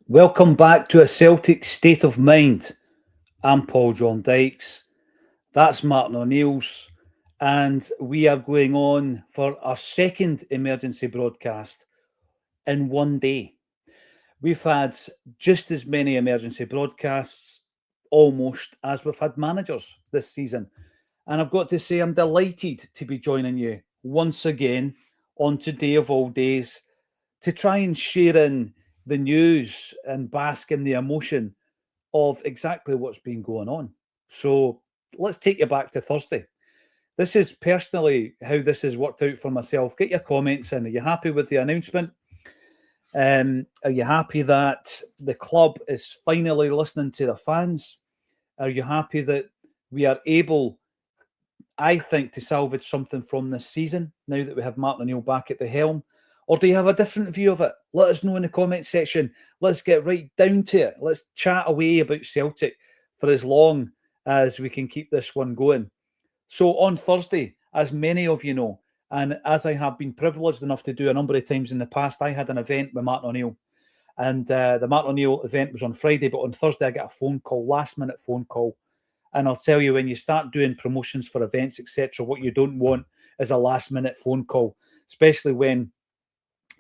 Welcome back to a Celtic State of Mind. I'm Paul John Dykes. That's Martin O'Neill's. And we are going on for our second emergency broadcast in one day. We've had just as many emergency broadcasts, almost, as we've had managers this season. And I've got to say, I'm delighted to be joining you once again on today of all days to try and share in the news and bask in the emotion of exactly what's been going on. So let's take you back to Thursday. This is personally how this has worked out for myself. Get your comments in. Are you happy with the announcement? Are you happy that the club is finally listening to the fans? Are you happy that we are able, I think, to salvage something from this season now that we have Martin O'Neill back at the helm? Or do you have a different view of it? Let us know in the comment section. Let's get right down to it. Let's chat away about Celtic for as long as we can keep this one going. So on Thursday, as many of you know, and as I have been privileged enough to do a number of times in the past, I had an event with Martin O'Neill. And the Martin O'Neill event was on Friday, but on Thursday I got a phone call, last minute phone call. And I'll tell you, when you start doing promotions for events, etc., what you don't want is a last minute phone call, especially when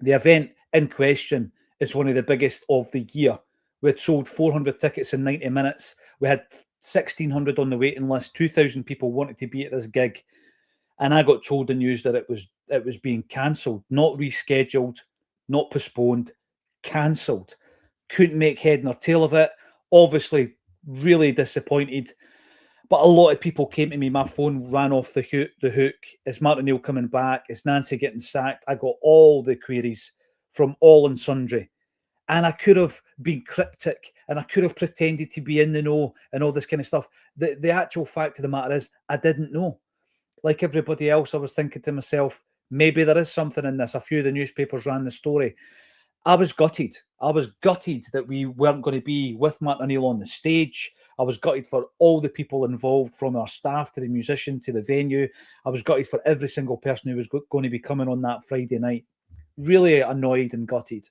the event in question is one of the biggest of the year. We had sold 400 tickets in 90 minutes. We had 1,600 on the waiting list. 2,000 people wanted to be at this gig. And I got told the news that it was being cancelled, not rescheduled, not postponed, cancelled. Couldn't make head nor tail of it. Obviously, really disappointed. But a lot of people came to me. My phone ran off the hook. Is Martin O'Neill coming back? Is Nancy getting sacked? I got all the queries from all and sundry. And I could have been cryptic and I could have pretended to be in the know and all this kind of stuff. The actual fact of the matter is, I didn't know. Like everybody else, I was thinking to myself, maybe there is something in this. A few of the newspapers ran the story. I was gutted. I was gutted that we weren't going to be with Martin O'Neill on the stage. I was gutted for all the people involved, from our staff to the musician to the venue. I was gutted for every single person who was going to be coming on that Friday night. Really annoyed and gutted.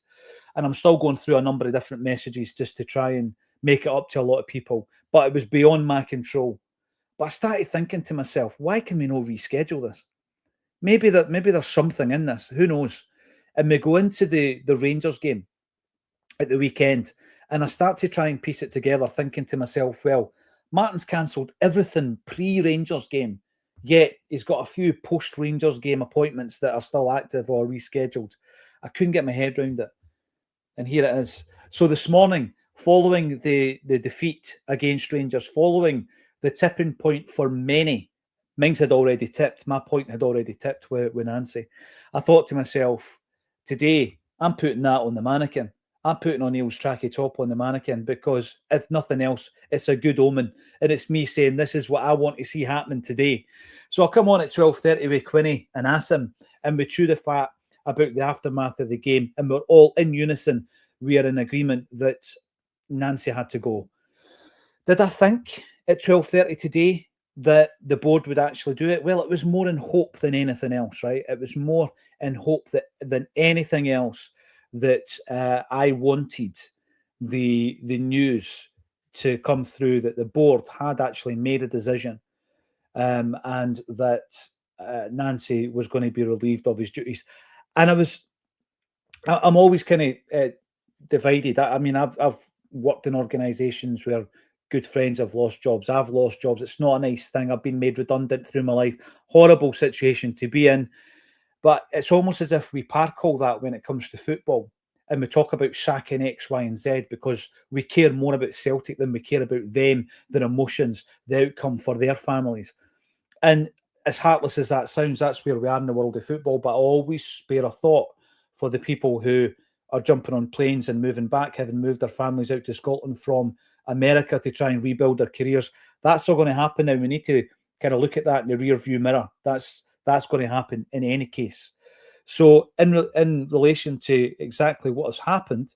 And I'm still going through a number of different messages just to try and make it up to a lot of people. But it was beyond my control. But I started thinking to myself, why can we not reschedule this? Maybe there's something in this. Who knows? And we go into the Rangers game at the weekend, and I start to try and piece it together, thinking to myself, well, Martin's cancelled everything pre-Rangers game, yet he's got a few post-Rangers game appointments that are still active or rescheduled. I couldn't get my head around it. And here it is. So this morning, following the defeat against Rangers, following the tipping point for many, mine's had already tipped, my point had already tipped with Nancy, I thought to myself, today, I'm putting that on the mannequin. I'm putting O'Neill's tracky top on the mannequin because, if nothing else, it's a good omen. And it's me saying, this is what I want to see happening today. So I'll come on at 12:30 with Quinny and Acsom, and we chew the fat about the aftermath of the game. And we're all in unison. We are in agreement that Nancy had to go. Did I think at 12:30 today that the board would actually do it? Well, it was more in hope than anything else, right? It was more in hope than anything else that I wanted the news to come through that the board had actually made a decision, and that Nancy was going to be relieved of his duties. And I'm always kind of divided. I mean, I've worked in organisations where good friends have lost jobs. I've lost jobs. It's not a nice thing. I've been made redundant through my life. Horrible situation to be in. But it's almost as if we park all that when it comes to football, and we talk about sacking X, Y, and Z because we care more about Celtic than we care about them, their emotions, the outcome for their families. And as heartless as that sounds, that's where we are in the world of football. But I always spare a thought for the people who are jumping on planes and moving back, having moved their families out to Scotland from America to try and rebuild their careers. That's all going to happen now. We need to kind of look at that in the rear view mirror. That's going to happen in any case. So in relation to exactly what has happened,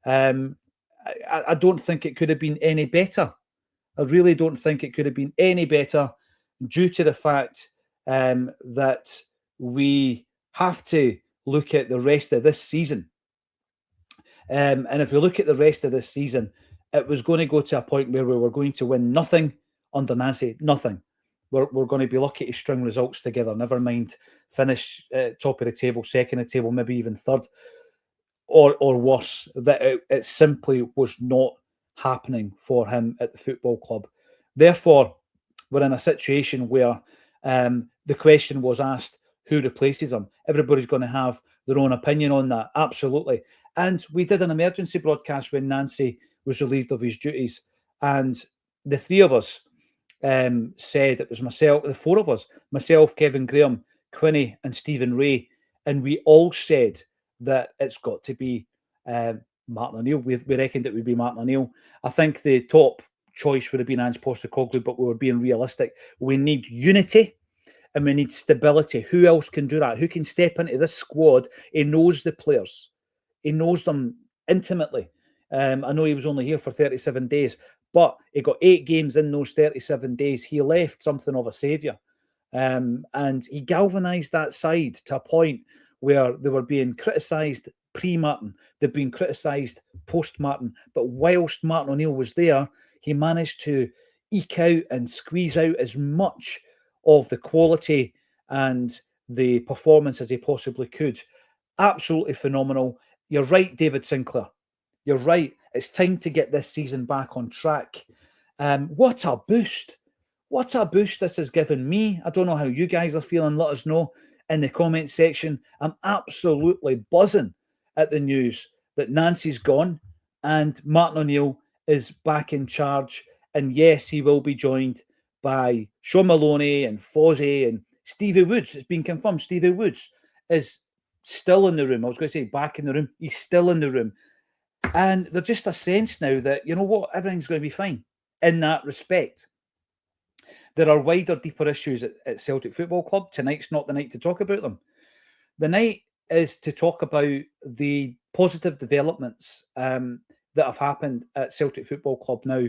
I don't think it could have been any better. I really don't think it could have been any better, due to the fact that we have to look at the rest of this season. And if we look at the rest of this season, it was going to go to a point where we were going to win nothing under Nancy, nothing. We're going to be lucky to string results together, never mind finish top of the table, second of the table, maybe even third, or worse. That it simply was not happening for him at the football club. Therefore, we're in a situation where the question was asked, who replaces him? Everybody's going to have their own opinion on that, absolutely. And we did an emergency broadcast when Nancy was relieved of his duties, and the three of us said, it was myself, the four of us, myself, Kevin Graham, Quinny and Stephen Ray, and we all said that it's got to be Martin O'Neill. We reckoned it would be Martin O'Neill. I think the top choice would have been Ange Postecoglou, but we were being realistic. We need unity and we need stability. Who else can do that? Who can step into this squad? He knows the players. He knows them intimately. I know he was only here for 37 days, but he got 8 games in those 37 days. He left something of a saviour. And he galvanised that side to a point where they were being criticised pre-Martin. They've been criticised post-Martin. But whilst Martin O'Neill was there, he managed to eke out and squeeze out as much of the quality and the performance as he possibly could. Absolutely phenomenal. You're right, David Sinclair. You're right. It's time to get this season back on track. What a boost. What a boost this has given me. I don't know how you guys are feeling. Let us know in the comment section. I'm absolutely buzzing at the news that Nancy's gone and Martin O'Neill is back in charge. And yes, he will be joined by Sean Maloney and Fozzie and Stevie Woods. It's been confirmed Stevie Woods is still in the room. I was going to say back in the room. He's still in the room. And there's just a sense now that, you know what, everything's going to be fine in that respect. There are wider, deeper issues at Celtic Football Club. Tonight's not the night to talk about them. The night is to talk about the positive developments that have happened at Celtic Football Club now.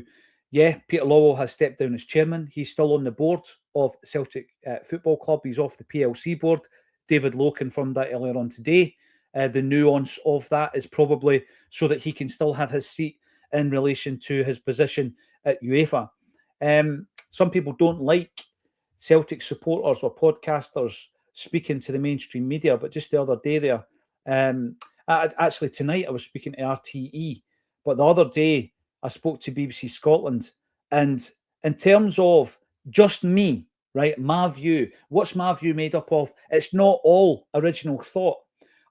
Yeah, Peter Lawwell has stepped down as chairman. He's still on the board of Celtic Football Club. He's off the PLC board. David Lowe confirmed that earlier on today. The nuance of that is probably so that he can still have his seat in relation to his position at UEFA. Some people don't like Celtic supporters or podcasters speaking to the mainstream media, but just the other day there, actually tonight I was speaking to RTE, but the other day I spoke to BBC Scotland, and in terms of just me, right, my view, what's my view made up of? It's not all original thought.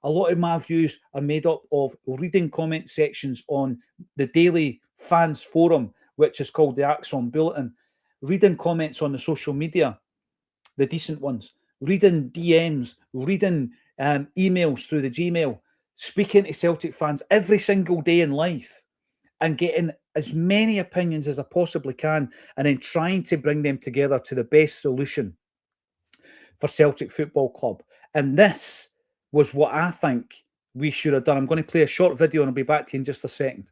A lot of my views are made up of reading comment sections on the daily fans forum, which is called the Acsom Bulletin, reading comments on the social media, the decent ones, reading DMs, reading emails through the Gmail, speaking to Celtic fans every single day in life and getting as many opinions as I possibly can and then trying to bring them together to the best solution for Celtic Football Club. And this was what I think we should have done. I'm going to play a short video and I'll be back to you in just a second.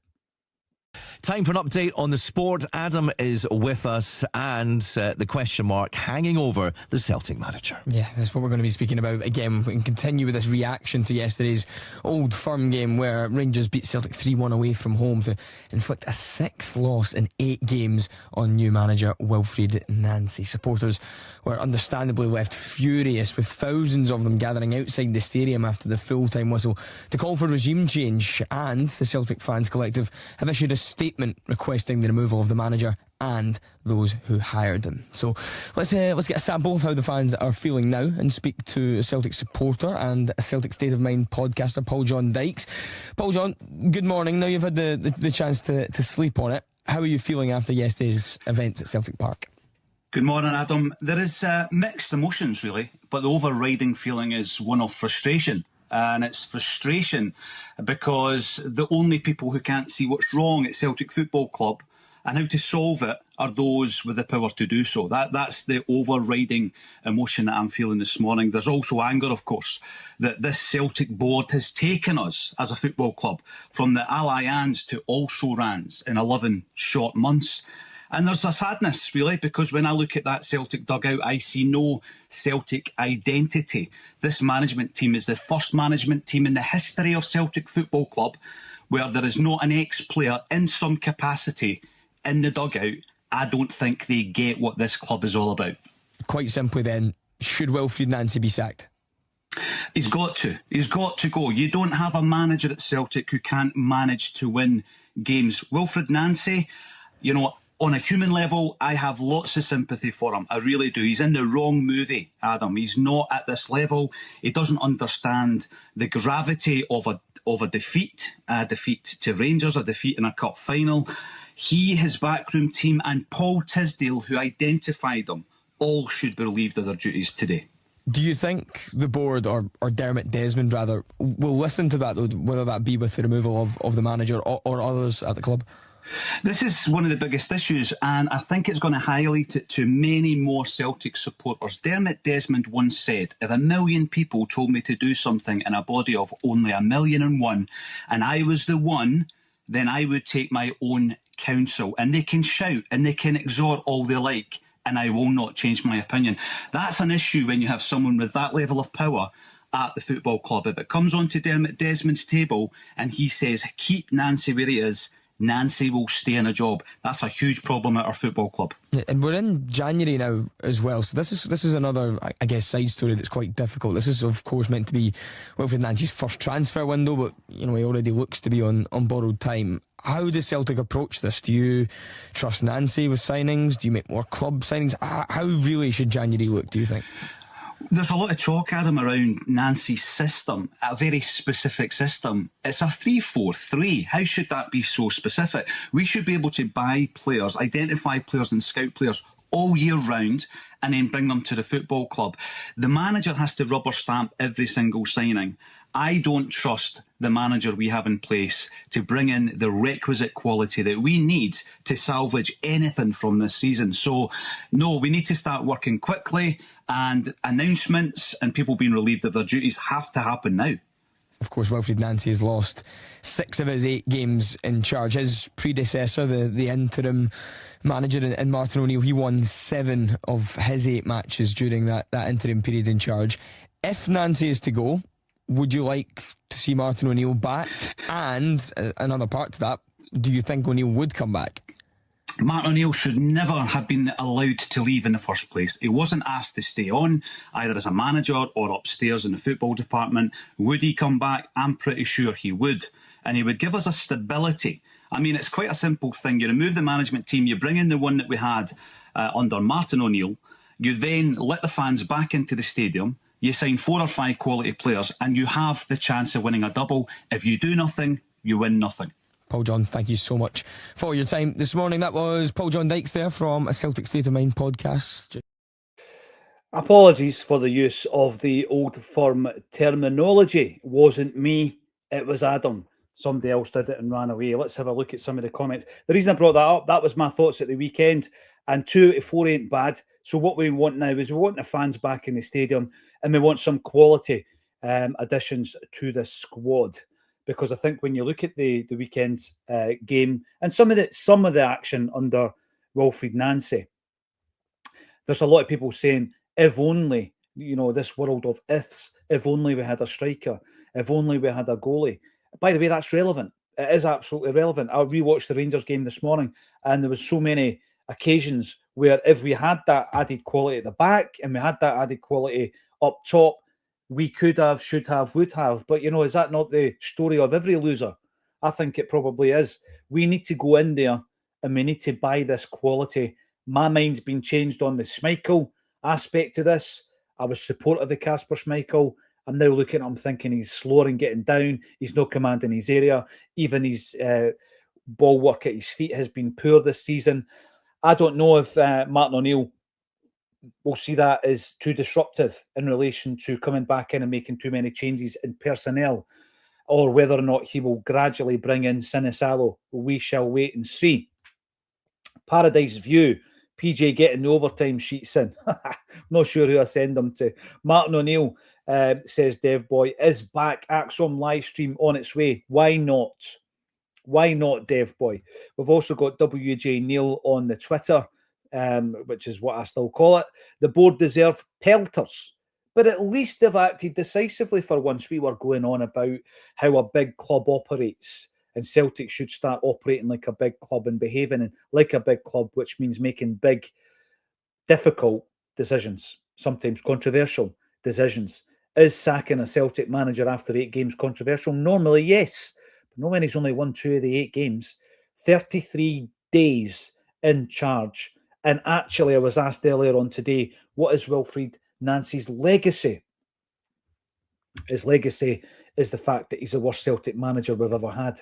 Time for an update on the sport. Adam is with us and the question mark hanging over the Celtic manager. Yeah, that's what we're going to be speaking about. Again, we can continue with this reaction to yesterday's Old Firm game where Rangers beat Celtic 3-1 away from home to inflict a 6th loss in 8 games on new manager Wilfried Nancy. Supporters were understandably left furious, with thousands of them gathering outside the stadium after the full-time whistle to call for regime change, and the Celtic Fans Collective have issued a statement requesting the removal of the manager and those who hired him. So let's get a sample of how the fans are feeling now and speak to a Celtic supporter and a Celtic State of Mind podcaster, Paul John Dykes. Paul John, good morning. Now you've had the chance to sleep on it. How are you feeling after yesterday's events at Celtic Park? Good morning, Adam. There is mixed emotions, really, but the overriding feeling is one of frustration. And it's frustration because the only people who can't see what's wrong at Celtic Football Club and how to solve it are those with the power to do so. That's the overriding emotion that I'm feeling this morning. There's also anger, of course, that this Celtic board has taken us as a football club from the Allianz to also Rans in 11 short months. And there's a sadness, really, because when I look at that Celtic dugout, I see no Celtic identity. This management team is the first management team in the history of Celtic Football Club where there is not an ex-player in some capacity in the dugout. I don't think they get what this club is all about. Quite simply then, should Wilfried Nancy be sacked? He's got to. He's got to go. You don't have a manager at Celtic who can't manage to win games. Wilfried Nancy, on a human level, I have lots of sympathy for him. I really do. He's in the wrong movie, Adam. He's not at this level. He doesn't understand the gravity of a defeat to Rangers, a defeat in a cup final. He, his backroom team, and Paul Tisdale, who identified him, all should be relieved of their duties today. Do you think the board, or Dermot Desmond rather, will listen to that, whether that be with the removal of the manager or others at the club? This is one of the biggest issues, and I think it's going to highlight it to many more Celtic supporters. Dermot Desmond once said, if 1 million people told me to do something in a body of only 1,000,001, and I was the one, then I would take my own counsel. And they can shout and they can exhort all they like, and I will not change my opinion. That's an issue when you have someone with that level of power at the football club. If it comes onto Dermot Desmond's table and he says, keep Nancy where he is, Nancy will stay in a job. That's a huge problem at our football club. And we're in January now as well, so this is another, I guess, side story that's quite difficult. This is, of course, meant to be Wilfried Nancy's first transfer window, but he already looks to be on borrowed time. How does Celtic approach this? Do you trust Nancy with signings? Do you make more club signings? How really should January look, do you think? There's a lot of talk, Adam, around Nancy's system, a very specific system. It's a 3-4-3. How should that be so specific? We should be able to buy players, identify players and scout players all year round and then bring them to the football club. The manager has to rubber stamp every single signing. I don't trust the manager we have in place to bring in the requisite quality that we need to salvage anything from this season. So, no, we need to start working quickly, and announcements and people being relieved of their duties have to happen now. Of course, Wilfried Nancy has lost 6 of his 8 games in charge. His predecessor, the interim manager in Martin O'Neill, he won 7 of his 8 matches during that interim period in charge. If Nancy is to go, would you like to see Martin O'Neill back? And another part to that, do you think O'Neill would come back? Martin O'Neill should never have been allowed to leave in the first place. He wasn't asked to stay on, either as a manager or upstairs in the football department. Would he come back? I'm pretty sure he would. And he would give us a stability. I mean, it's quite a simple thing. You remove the management team, you bring in the one that we had under Martin O'Neill, you then let the fans back into the stadium, you sign 4 or 5 quality players, and you have the chance of winning a double. If you do nothing, you win nothing. Paul John, thank you so much for your time this morning. That was Paul John Dykes there from a Celtic State of Mind podcast. Apologies for the use of the old firm terminology. It wasn't me, it was Adam. Somebody else did it and ran away. Let's have a look at some of the comments. The reason I brought that up, that was my thoughts at the weekend. And 2 out of 4 ain't bad. So what we want now is we want the fans back in the stadium, and we want some quality additions to the squad. Because I think when you look at the weekend's game and some of the action under Wilfried Nancy, there's a lot of people saying, if only, this world of ifs, if only we had a striker, if only we had a goalie. By the way, that's relevant. It is absolutely relevant. I rewatched the Rangers game this morning, and there was so many occasions where if we had that added quality at the back and we had that added quality up top, we could have, should have, would have. But, is that not the story of every loser? I think it probably is. We need to go in there and we need to buy this quality. My mind's been changed on the Schmeichel aspect to this. I was supportive of Kasper Schmeichel. I'm now looking at him thinking he's slower and getting down. He's not commanding his area. Even his ball work at his feet has been poor this season. I don't know if Martin O'Neill will see that as too disruptive in relation to coming back in and making too many changes in personnel, or whether or not he will gradually bring in Sinisalo. We shall wait and see. Paradise View, PJ getting the overtime sheets in. Not sure who I send them to. Martin O'Neill says, Dev Boy is back. Acsom live stream on its way. Why not? Why not, Dev Boy? We've also got WJ NEILL on the Twitter, which is what I still call it. The board deserve pelters, but at least they've acted decisively for once. We were going on about how a big club operates, and Celtic should start operating like a big club and behaving like a big club, which means making big, difficult decisions, sometimes controversial decisions. Is sacking a Celtic manager after 8 games controversial? Normally, yes. But not when he's only won 2 of the 8 games. 33 days in charge. And actually, I was asked earlier on today, what is Wilfried Nancy's legacy? His legacy is the fact that he's the worst Celtic manager we've ever had.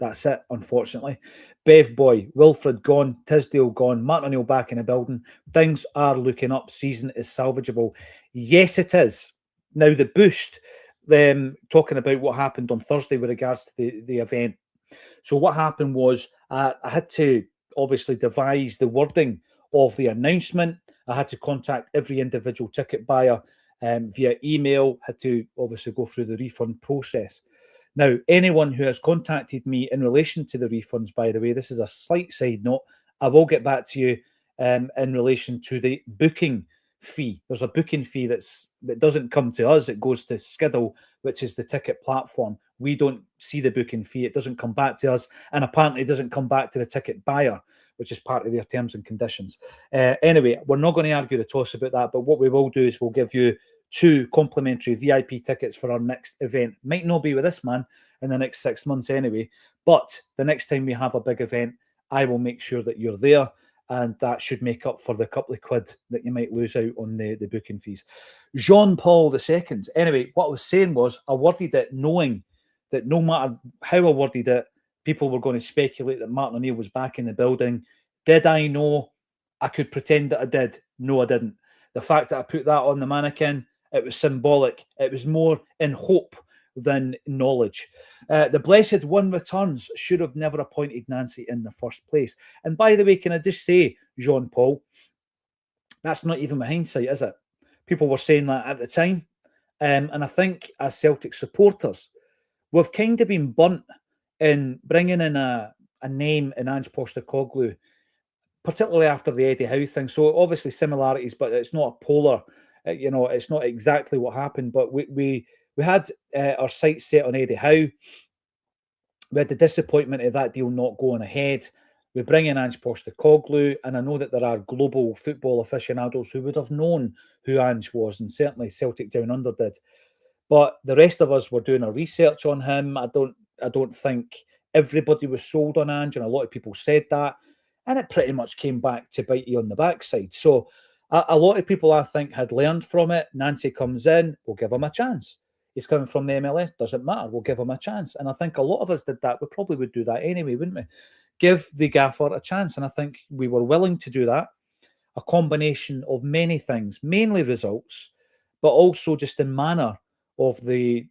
That's it, unfortunately. Bev Boy, Wilfred gone, Tisdale gone, Martin O'Neill back in the building. Things are looking up. Season is salvageable. Yes, it is. Now, the boost, talking about what happened on Thursday with regards to the event. So what happened was I had to obviously devise the wording of the announcement. I had to contact every individual ticket buyer via email, had to obviously go through the refund process. Now, anyone who has contacted me in relation to the refunds, by the way, this is a slight side note, I will get back to you in relation to the booking fee. There's a booking fee that doesn't come to us. It goes to Skiddle, which is the ticket platform. We don't see the booking fee. It doesn't come back to us, and apparently it doesn't come back to the ticket buyer, which is part of their terms and conditions. Anyway, we're not going to argue the toss about that, but what we will do is we'll give you 2 complimentary VIP tickets for our next event. Might not be with this man in the next 6 months anyway, but the next time we have a big event, I will make sure that you're there, and that should make up for the couple of quid that you might lose out on the booking fees. Jean-Paul II. Anyway, what I was saying was I worded it knowing that no matter how I worded it, people were going to speculate that Martin O'Neill was back in the building. Did I know? I could pretend that I did. No, I didn't. The fact that I put that on the mannequin, it was symbolic. It was more in hope than knowledge. The Blessed One returns. Should have never appointed Nancy in the first place. And by the way, can I just say, Jean-Paul, that's not even with hindsight, is it? People were saying that at the time. And I think as Celtic supporters, we've kind of been burnt in bringing in a name in Ange Postecoglou, particularly after the Eddie Howe thing. So obviously similarities, but it's not a polar. It's not exactly what happened. But we had our sights set on Eddie Howe. We had the disappointment of that deal not going ahead. We bring in Ange Postecoglou, and I know that there are global football aficionados who would have known who Ange was, and certainly Celtic Down Under did. But the rest of us were doing our research on him. I don't think everybody was sold on Ange, and a lot of people said that, and it pretty much came back to bite you on the backside. So a lot of people, I think, had learned from it. Nancy comes in, we'll give him a chance. He's coming from the MLS, doesn't matter, we'll give him a chance. And I think a lot of us did that. We probably would do that anyway, wouldn't we? Give the gaffer a chance. And I think we were willing to do that. A combination of many things, mainly results, but also just the manner of the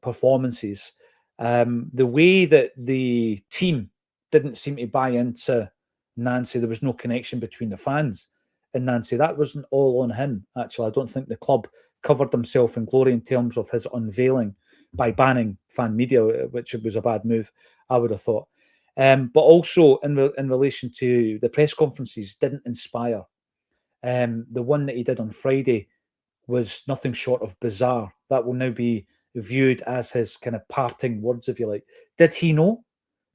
performances. The way that the team didn't seem to buy into Nancy. There was no connection between the fans and Nancy. That wasn't all on him, actually. I don't think the club covered himself in glory in terms of his unveiling by banning fan media, which was a bad move, I would have thought. But also in relation to the press conferences, didn't inspire. The one that he did on Friday was nothing short of bizarre. That will now be viewed as his kind of parting words, if you like. Did he know?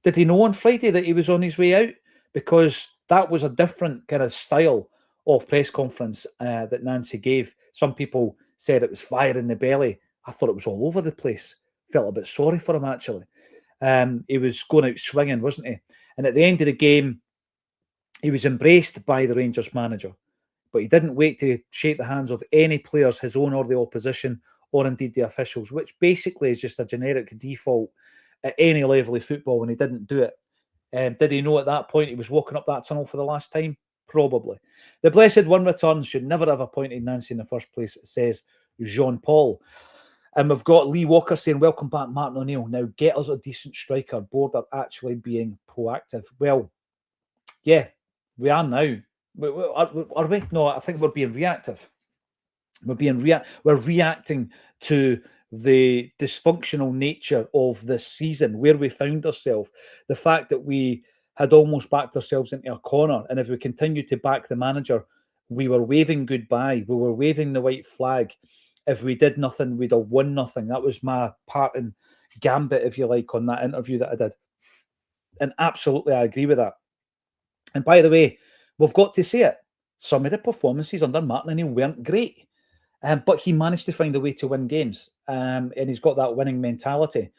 Did he know on Friday that he was on his way out? Because that was a different kind of style of press conference that Nancy gave. Some people said it was fire in the belly. I thought it was all over the place. Felt a bit sorry for him, actually. He was going out swinging, wasn't he? And at the end of the game, he was embraced by the Rangers manager. But he didn't wait to shake the hands of any players, his own or the opposition, or indeed the officials, which basically is just a generic default at any level of football when he didn't do it. Did he know at that point he was walking up that tunnel for the last time? Probably. The Blessed One returns. Should never have appointed Nancy in the first place, says Jean-Paul. And we've got Lee Walker saying, welcome back, Martin O'Neill. Now get us a decent striker. Board are actually being proactive. Well, yeah, we are now. Are we? No, I think we're being reactive. We're reacting to the dysfunctional nature of this season, where we found ourselves, the fact that we had almost backed ourselves into a corner, and if we continued to back the manager, we were waving goodbye, we were waving the white flag. If we did nothing, we'd have won nothing. That was my parting gambit, if you like, on that interview that I did. And absolutely, I agree with that. And by the way, we've got to say it. Some of the performances under Martin O'Neill weren't great, but he managed to find a way to win games, and he's got that winning mentality.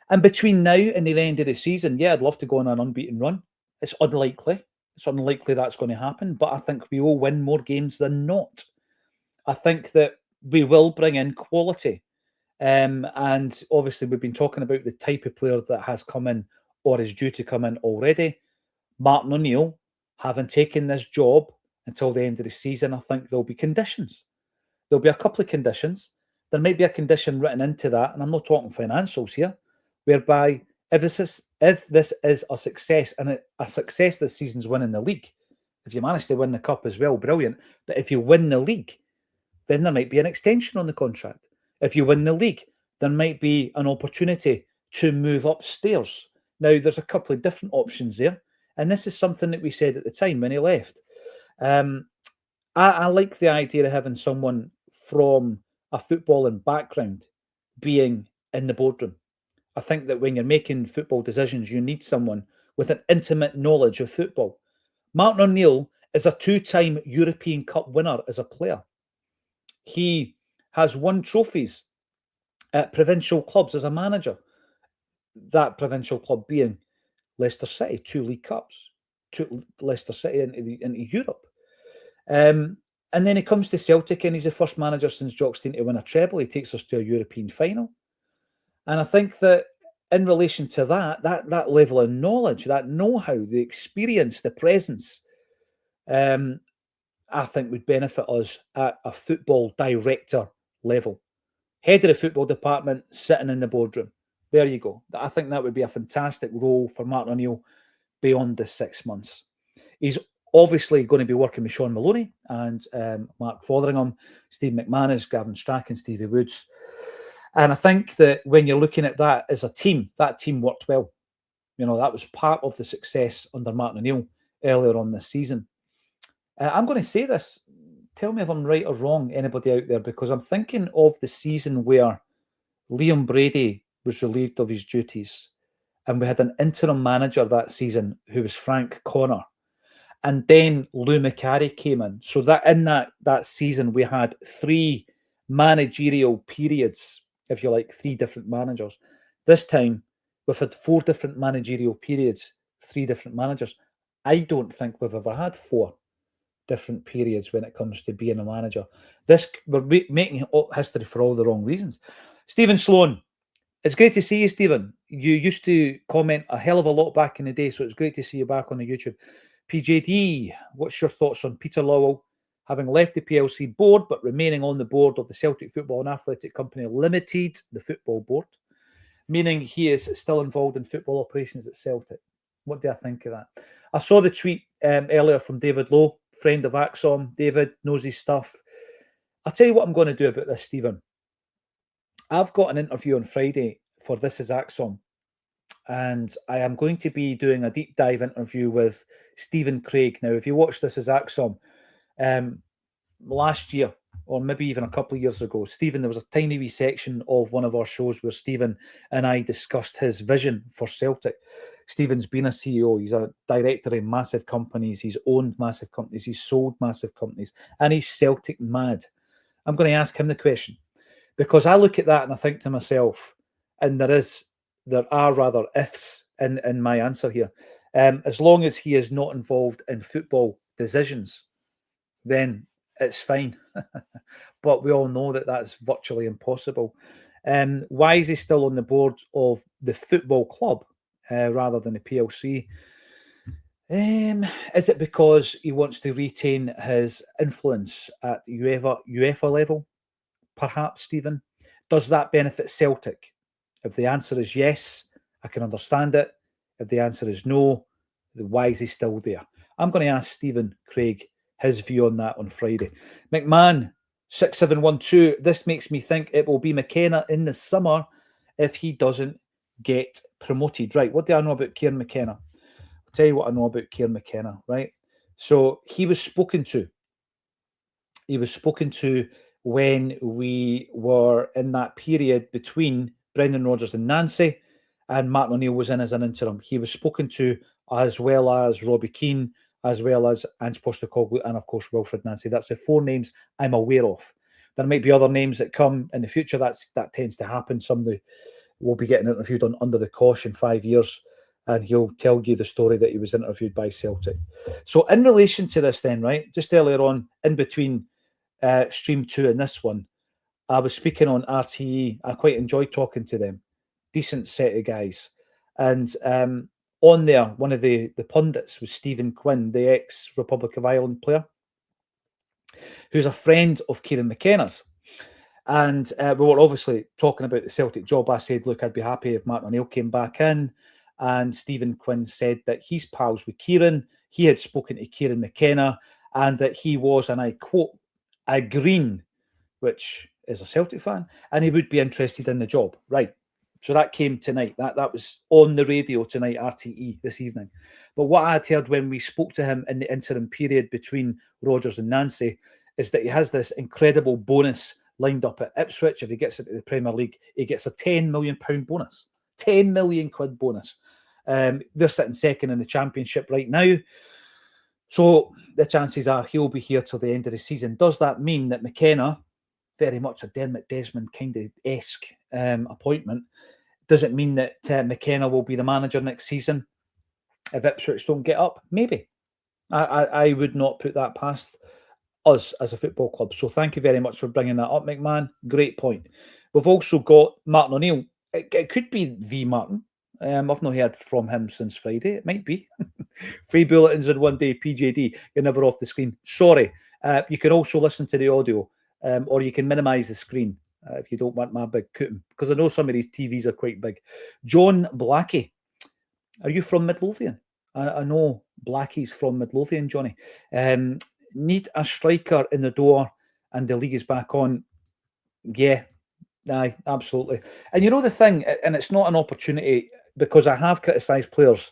And between now and the end of the season, yeah, I'd love to go on an unbeaten run. It's unlikely. It's unlikely that's going to happen, but I think we will win more games than not. I think that we will bring in quality. And obviously, we've been talking about the type of player that has come in or is due to come in already. Martin O'Neill, having taken this job until the end of the season, I think there'll be conditions. There'll be a couple of conditions. There might be a condition written into that, and I'm not talking financials here, whereby if this is a success, and a success this season's winning the league, if you manage to win the cup as well, brilliant. But if you win the league, then there might be an extension on the contract. If you win the league, there might be an opportunity to move upstairs. Now, there's a couple of different options there, and this is something that we said at the time when he left. I like the idea of having someone from a footballing background being in the boardroom. I think that when you're making football decisions, you need someone with an intimate knowledge of football. Martin O'Neill is a two-time European Cup winner as a player. He has won trophies at provincial clubs as a manager. That provincial club being Leicester City, 2 League Cups, took Leicester City into Europe. And then he comes to Celtic, and he's the first manager since Jock Stein to win a treble. He takes us to a European final. And I think that in relation to that level of knowledge, that know-how, the experience, the presence, I think would benefit us at a football director level. Head of the football department, sitting in the boardroom. There you go. I think that would be a fantastic role for Martin O'Neill beyond the 6 months. He's obviously going to be working with Sean Maloney and Mark Fotheringham, Steve McManus, Gavin Strachan, Stevie Woods. And I think that when you're looking at that as a team, that team worked well. You know, that was part of the success under Martin O'Neill earlier on this season. I'm going to say this. Tell me if I'm right or wrong, anybody out there, because I'm thinking of the season where Liam Brady was relieved of his duties, and we had an interim manager that season who was Frank Connor, and then Lou McCarry came in. So that in that season we had 3 managerial periods, if you like, 3 different managers. This time we've had 4 different managerial periods, 3 different managers. I don't think we've ever had 4 different periods when it comes to being a manager. We're making history for all the wrong reasons. Stephen Sloan, it's great to see you, Stephen. You used to comment a hell of a lot back in the day, so it's great to see you back on the YouTube. PJD, what's your thoughts on Peter Lawwell having left the PLC board but remaining on the board of the Celtic Football and Athletic Company Limited, the football board, meaning he is still involved in football operations at Celtic? What do I think of that? I saw the tweet earlier from David Lowe, friend of Acsom. David knows his stuff. I'll tell you what I'm going to do about this, Stephen. I've got an interview on Friday for This Is Acsom, and I am going to be doing a deep dive interview with Stephen Craig. Now, if you watch This Is Acsom, last year, or maybe even a couple of years ago, Stephen, there was a tiny wee section of one of our shows where Stephen and I discussed his vision for Celtic. Stephen's been a CEO, he's a director in massive companies, he's owned massive companies, he's sold massive companies, and he's Celtic mad. I'm going to ask him the question, because I look at that and I think to myself, and there are rather ifs in my answer here. As long as he is not involved in football decisions, then it's fine. But we all know that that's virtually impossible. Why is he still on the board of the football club rather than the PLC? Is it because he wants to retain his influence at UEFA level? Perhaps, Stephen. Does that benefit Celtic? If the answer is yes, I can understand it. If the answer is no, then why is he still there? I'm going to ask Stephen Craig his view on that on Friday. McMahon, 6712, this makes me think it will be McKenna in the summer if he doesn't get promoted. Right, what do I know about Kieran McKenna? I'll tell you what I know about Kieran McKenna, right? So he was spoken to. He was spoken to when we were in that period between Brendan Rodgers and Nancy, and Martin O'Neill was in as an interim. He was spoken to, as well as Robbie Keane, as well as Ange Postecoglou, and of course Wilfred Nancy. That's the 4 names I'm aware of. There might be other names that come in the future. That tends to happen. Somebody will be getting interviewed on Under the Cosh in 5 years, and he'll tell you the story that he was interviewed by Celtic. So in relation to this then, right, just earlier on, in between Stream 2 and this one, I was speaking on RTE. I quite enjoyed talking to them. Decent set of guys. And on there, one of the pundits was Stephen Quinn, the ex-Republic of Ireland player, who's a friend of Kieran McKenna's. And we were obviously talking about the Celtic job. I said, look, I'd be happy if Martin O'Neill came back in. And Stephen Quinn said that he's pals with Kieran. He had spoken to Kieran McKenna, and that he was, and I quote, agreeing, which is a Celtic fan, and he would be interested in the job. Right. So that came tonight. That was on the radio tonight, RTE, this evening. But what I had heard when we spoke to him in the interim period between Rodgers and Nancy is that he has this incredible bonus lined up at Ipswich. If he gets into the Premier League, he gets a £10 million bonus. 10 million quid bonus. They're sitting second in the Championship right now. So the chances are he'll be here till the end of the season. Does that mean that McKenna, very much a Dermot Desmond kind of esque appointment, does it mean that McKenna will be the manager next season if Ipswich don't get up? Maybe. I would not put that past us as a football club. So thank you very much for bringing that up, McMahon. Great point. We've also got Martin O'Neill. It could be the Martin. I've not heard from him since Friday. It might be. 3 bulletins in one day, PJD. You're never off the screen. Sorry. You can also listen to the audio, or you can minimise the screen if you don't want my big cootum, because I know some of these TVs are quite big. John Blackie. Are you from Midlothian? I know Blackie's from Midlothian, Johnny. Need a striker in the door and the league is back on. Yeah, aye, absolutely. And you know the thing, and it's not an opportunity, because I have criticised players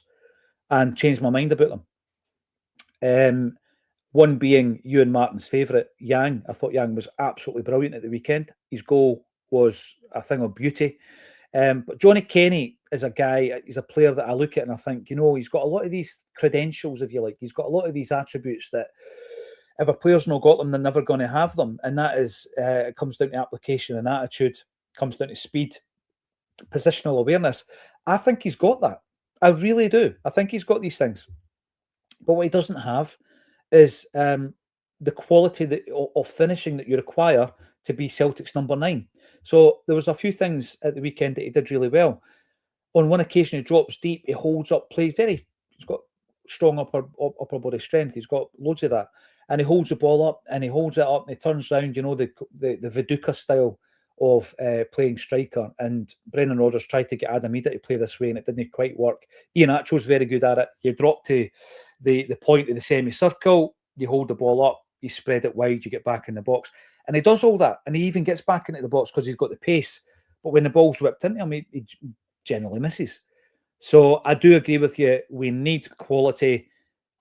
and changed my mind about them. One being you and Martin's favourite, Yang. I thought Yang was absolutely brilliant at the weekend. His goal was a thing of beauty. But Johnny Kenny is a guy, he's a player that I look at and I think, you know, he's got a lot of these credentials, if you like. He's got a lot of these attributes that if a player's not got them, they're never going to have them. And that is, it comes down to application and attitude, comes down to speed, positional awareness. I think he's got that. I really do. I think he's got these things. But what he doesn't have is the quality of finishing that you require to be Celtic's number 9. So there was a few things at the weekend that he did really well. On one occasion, he drops deep, he holds up, plays he's got strong upper body strength. He's got loads of that. And he holds the ball up and he holds it up and he turns around, you know, the Viduka style of playing striker. And Brendan Rodgers tried to get Adam Ida to play this way and it didn't quite work. Ian Acho's very good at it. You drop to the point of the semicircle, you hold the ball up, you spread it wide, you get back in the box. And he does all that. And he even gets back into the box because he's got the pace. But when the ball's whipped into him, he generally misses. So I do agree with you. We need quality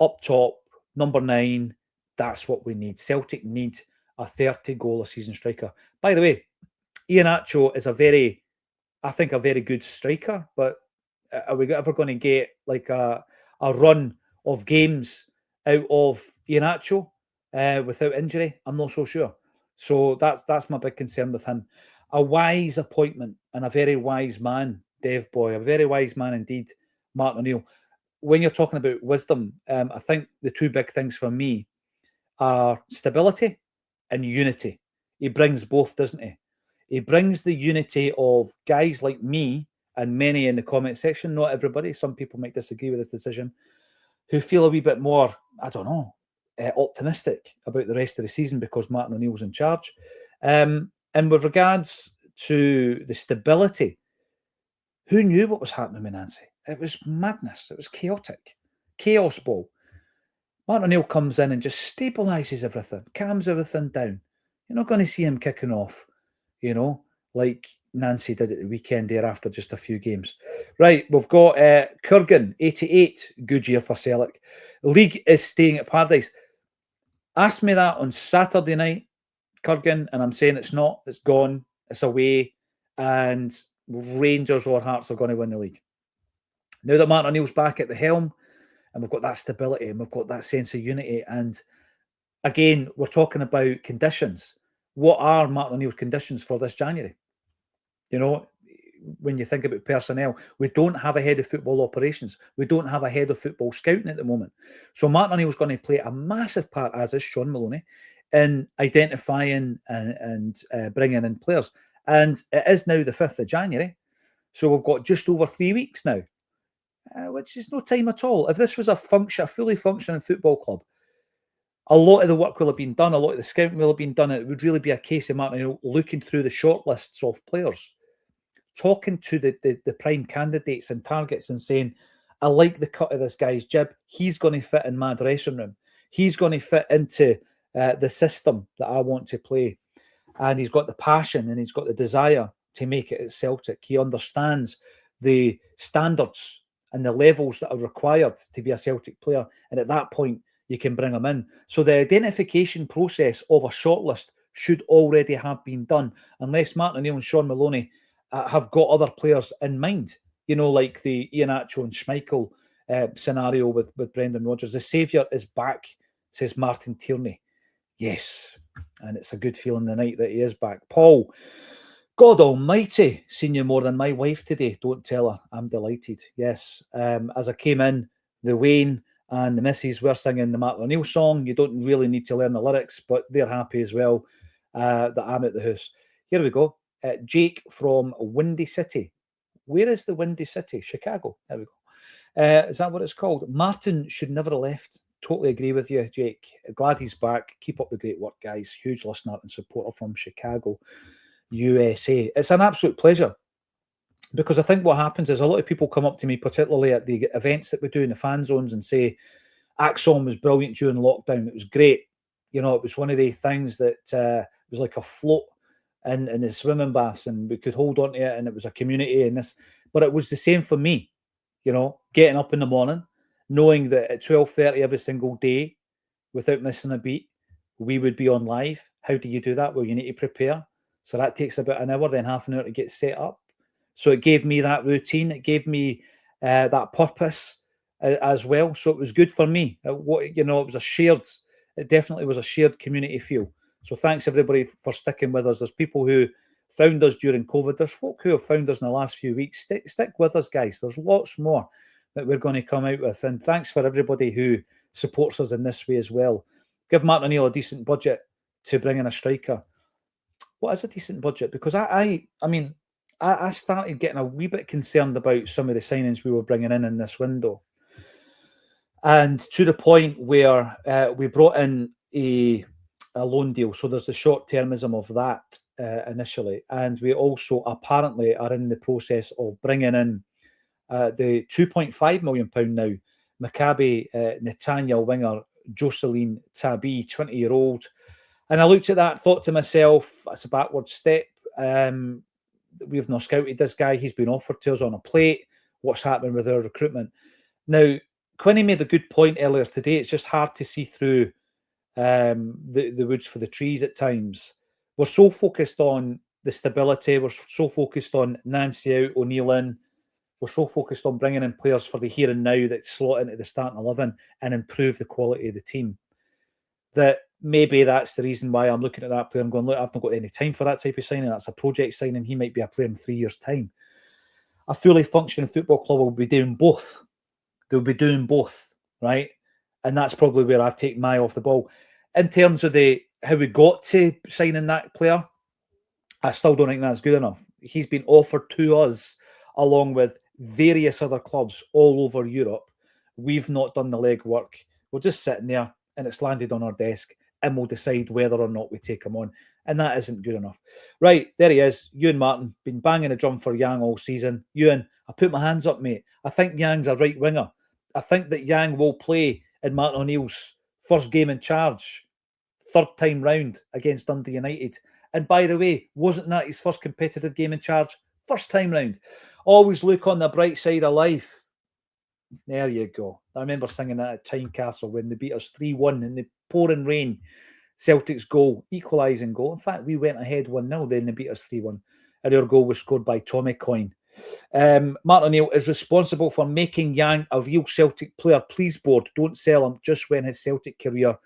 up top, number 9. That's what we need. Celtic need a 30-goal-a-season striker. By the way, Ian Acho is a very good striker, but are we ever going to get like a run of games out of Ian Acho without injury? I'm not so sure. So that's my big concern with him. A wise appointment and a very wise man, Dev Boy, a very wise man indeed, Martin O'Neill. When you're talking about wisdom, I think the two big things for me are stability and unity. He brings both, doesn't he? He brings the unity of guys like me and many in the comment section, not everybody, some people might disagree with this decision, who feel a wee bit more, I don't know, optimistic about the rest of the season because Martin O'Neill's in charge. And with regards to the stability, who knew what was happening with Nancy? It was madness. It was chaotic. Chaos ball. Martin O'Neill comes in and just stabilises everything, calms everything down. You're not going to see him kicking off, like Nancy did at the weekend there after just a few games. Right, we've got Kurgan, 88, good year for Celtic. League is staying at paradise. Asked me that on Saturday night, Kurgan, and I'm saying it's not. It's gone. It's away. And Rangers or Hearts are going to win the league. Now that Martin O'Neill's back at the helm, and we've got that stability, and we've got that sense of unity, and again, we're talking about conditions. What are Martin O'Neill's conditions for this January? When you think about personnel, we don't have a head of football operations. We don't have a head of football scouting at the moment. So Martin O'Neill's going to play a massive part, as is Sean Maloney, in identifying and bringing in players. And it is now the 5th of January. So we've got just over 3 weeks now, which is no time at all. If this was a fully functioning football club, a lot of the work will have been done, a lot of the scouting will have been done. It would really be a case of Martin O'Neill looking through the shortlists of players, talking to the prime candidates and targets and saying, I like the cut of this guy's jib. He's going to fit in my dressing room. He's going to fit into the system that I want to play. And he's got the passion and he's got the desire to make it at Celtic. He understands the standards and the levels that are required to be a Celtic player. And at that point, you can bring him in. So the identification process of a shortlist should already have been done, unless Martin O'Neill and Sean Maloney have got other players in mind, like the Iheanacho and Schmeichel scenario with Brendan Rodgers. The saviour is back, says Martin Tierney. Yes, and it's a good feeling the night that he is back. Paul, God almighty, seen you more than my wife today. Don't tell her. I'm delighted. Yes, as I came in, the Wayne and the missus were singing the Martin O'Neill song. You don't really need to learn the lyrics, but they're happy as well that I'm at the house. Here we go. Jake from Windy City. Where is the Windy City? Chicago. There we go. Is that what it's called? Martin should never have left. Totally agree with you, Jake. Glad he's back. Keep up the great work, guys. Huge listener and supporter from Chicago, USA. It's an absolute pleasure, because I think what happens is a lot of people come up to me, particularly at the events that we do in the fan zones, and say, Acsom was brilliant during lockdown. It was great. It was one of the things that was like a float in the swimming baths, and we could hold on to it, and it was a community and this. But it was the same for me, getting up in the morning, knowing that at 12:30 every single day, without missing a beat, we would be on live. How do you do that? Well, you need to prepare. So that takes about an hour, then half an hour to get set up. So it gave me that routine. It gave me that purpose as well. So it was good for me. It was it definitely was a shared community feel. So thanks everybody for sticking with us. There's people who found us during COVID. There's folk who have found us in the last few weeks. Stick with us, guys. There's lots more that we're going to come out with. And thanks for everybody who supports us in this way as well. Give Martin O'Neill a decent budget to bring in a striker. What is a decent budget? Because I started getting a wee bit concerned about some of the signings we were bringing in this window. And to the point where we brought in a loan deal. So there's the short-termism of that initially. And we also apparently are in the process of bringing in the £2.5 million now, Maccabi Netanya winger Jocelyn Tabi, 20-year-old. And I looked at that, thought to myself, that's a backward step. We've not scouted this guy. He's been offered to us on a plate. What's happening with our recruitment? Now, Quinny made a good point earlier today. It's just hard to see through the woods for the trees at times. We're so focused on the stability. We're so focused on Nancy out, O'Neill in. We're so focused on bringing in players for the here and now that slot into the starting 11 and improve the quality of the team, that maybe that's the reason why I'm looking at that player and going, look, I've not got any time for that type of signing. That's a project signing. He might be a player in 3 years' time. A fully functioning football club will be doing both. They'll be doing both, right? And that's probably where I've taken my eye off the ball. In terms of how we got to signing that player, I still don't think that's good enough. He's been offered to us along with various other clubs all over Europe. We've not done the legwork. We're just sitting there and it's landed on our desk, and we'll decide whether or not we take him on. And that isn't good enough. Right, there he is. Ewan Martin, been banging a drum for Yang all season. Ewan, I put my hands up, mate. I think Yang's a right winger. I think that Yang will play in Martin O'Neill's first game in charge third time round against Dundee United. And by the way, wasn't that his first competitive game in charge? First time round. Always look on the bright side of life. There you go. I remember singing that at Tynecastle when they beat us 3-1 in the pouring rain. Celtic's goal, equalising goal. In fact, we went ahead 1-0, then they beat us 3-1. And our goal was scored by Tommy Coyne. Martin O'Neill is responsible for making Yang a real Celtic player. Please, board, don't sell him just when his Celtic career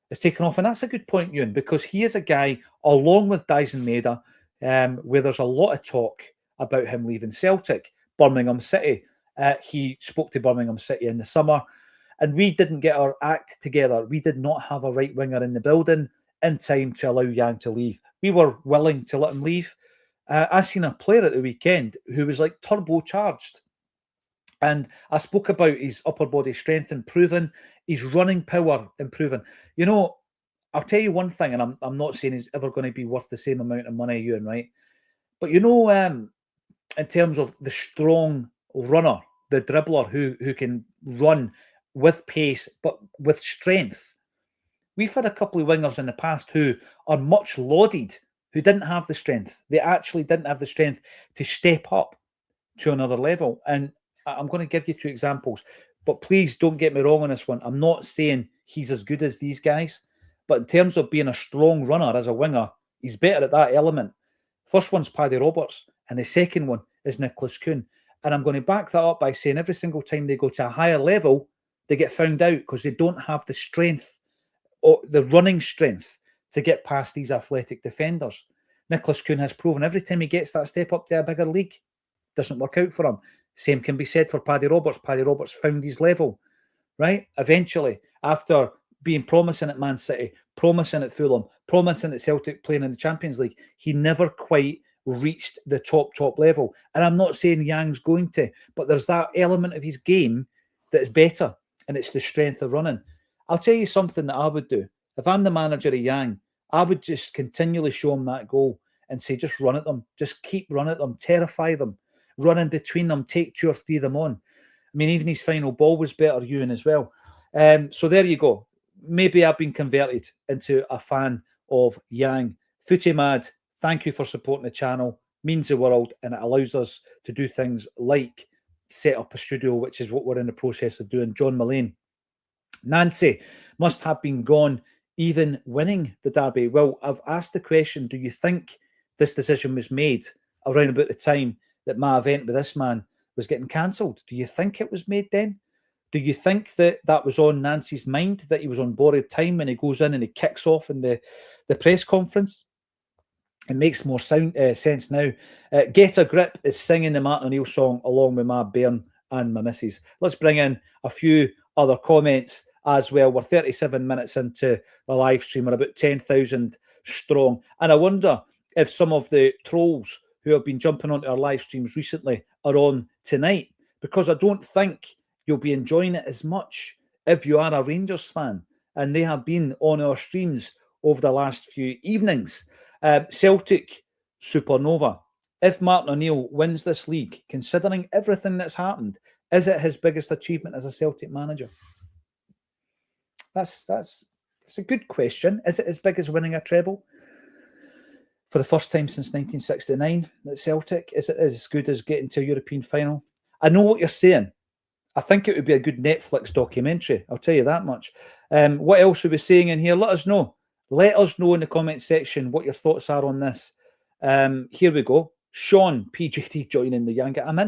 is taken off. And that's a good point, Ewan, because he is a guy, along with Dyson Maeda, where there's a lot of talk about him leaving Celtic. Birmingham City. He spoke to Birmingham City in the summer, and we didn't get our act together. We did not have a right winger in the building in time to allow Yang to leave. We were willing to let him leave. I seen a player at the weekend who was like turbocharged. And I spoke about his upper body strength improving, his running power improving. You know, I'll tell you one thing, and I'm not saying he's ever going to be worth the same amount of money, Ewan, right? But you know, in terms of the strong runner, the dribbler who can run with pace, but with strength. We've had a couple of wingers in the past who are much lauded, who didn't have the strength. They actually didn't have the strength to step up to another level. And I'm going to give you two examples, but please don't get me wrong on this one. I'm not saying he's as good as these guys, but in terms of being a strong runner as a winger, he's better at that element. First one's Paddy Roberts, and the second one is Nicholas Kuhn. And I'm going to back that up by saying every single time they go to a higher level, they get found out because they don't have the strength or the running strength to get past these athletic defenders. Nicholas Kuhn has proven every time he gets that step up to a bigger league, doesn't work out for him. Same can be said for Paddy Roberts. Paddy Roberts found his level, right? Eventually, after being promising at Man City, promising at Fulham, promising at Celtic playing in the Champions League, he never quite reached the top level. And I'm not saying Yang's going to, but there's that element of his game that is better, and it's the strength of running. I'll tell you something that I would do. If I'm the manager of Yang, I would just continually show him that goal and say, just run at them. Just keep running at them. Terrify them. Run in between them. Take 2 or 3 of them on. I mean, even his final ball was better, Ewan, as well. So there you go. Maybe I've been converted into a fan of Yang. Footy Mad, thank you for supporting the channel. Means the world, and it allows us to do things like set up a studio, which is what we're in the process of doing. John Mullane. Nancy must have been gone even winning the derby. Well, I've asked the question, do you think this decision was made around about the time that my event with this man was getting cancelled? Do you think it was made then? Do you think that was on Nancy's mind, that he was on borrowed time when he goes in and he kicks off in the press conference? It makes more sense now. Get a Grip is singing the Martin O'Neill song along with my bairn and my missus. Let's bring in a few other comments as well. We're 37 minutes into the live stream. We're about 10,000 strong. And I wonder if some of the trolls who have been jumping onto our live streams recently are on tonight, because I don't think you'll be enjoying it as much if you are a Rangers fan. And they have been on our streams over the last few evenings. Celtic Supernova. If Martin O'Neill wins this league, considering everything that's happened, is it his biggest achievement as a Celtic manager? That's a good question. Is it as big as winning a treble for the first time since 1969 at Celtic? Is it as good as getting to a European final? I know what you're saying. I think it would be a good Netflix documentary. I'll tell you that much. What else are we saying in here? Let us know. Let us know in the comment section what your thoughts are on this. Here we go. Sean PJD joining the Yang. I'm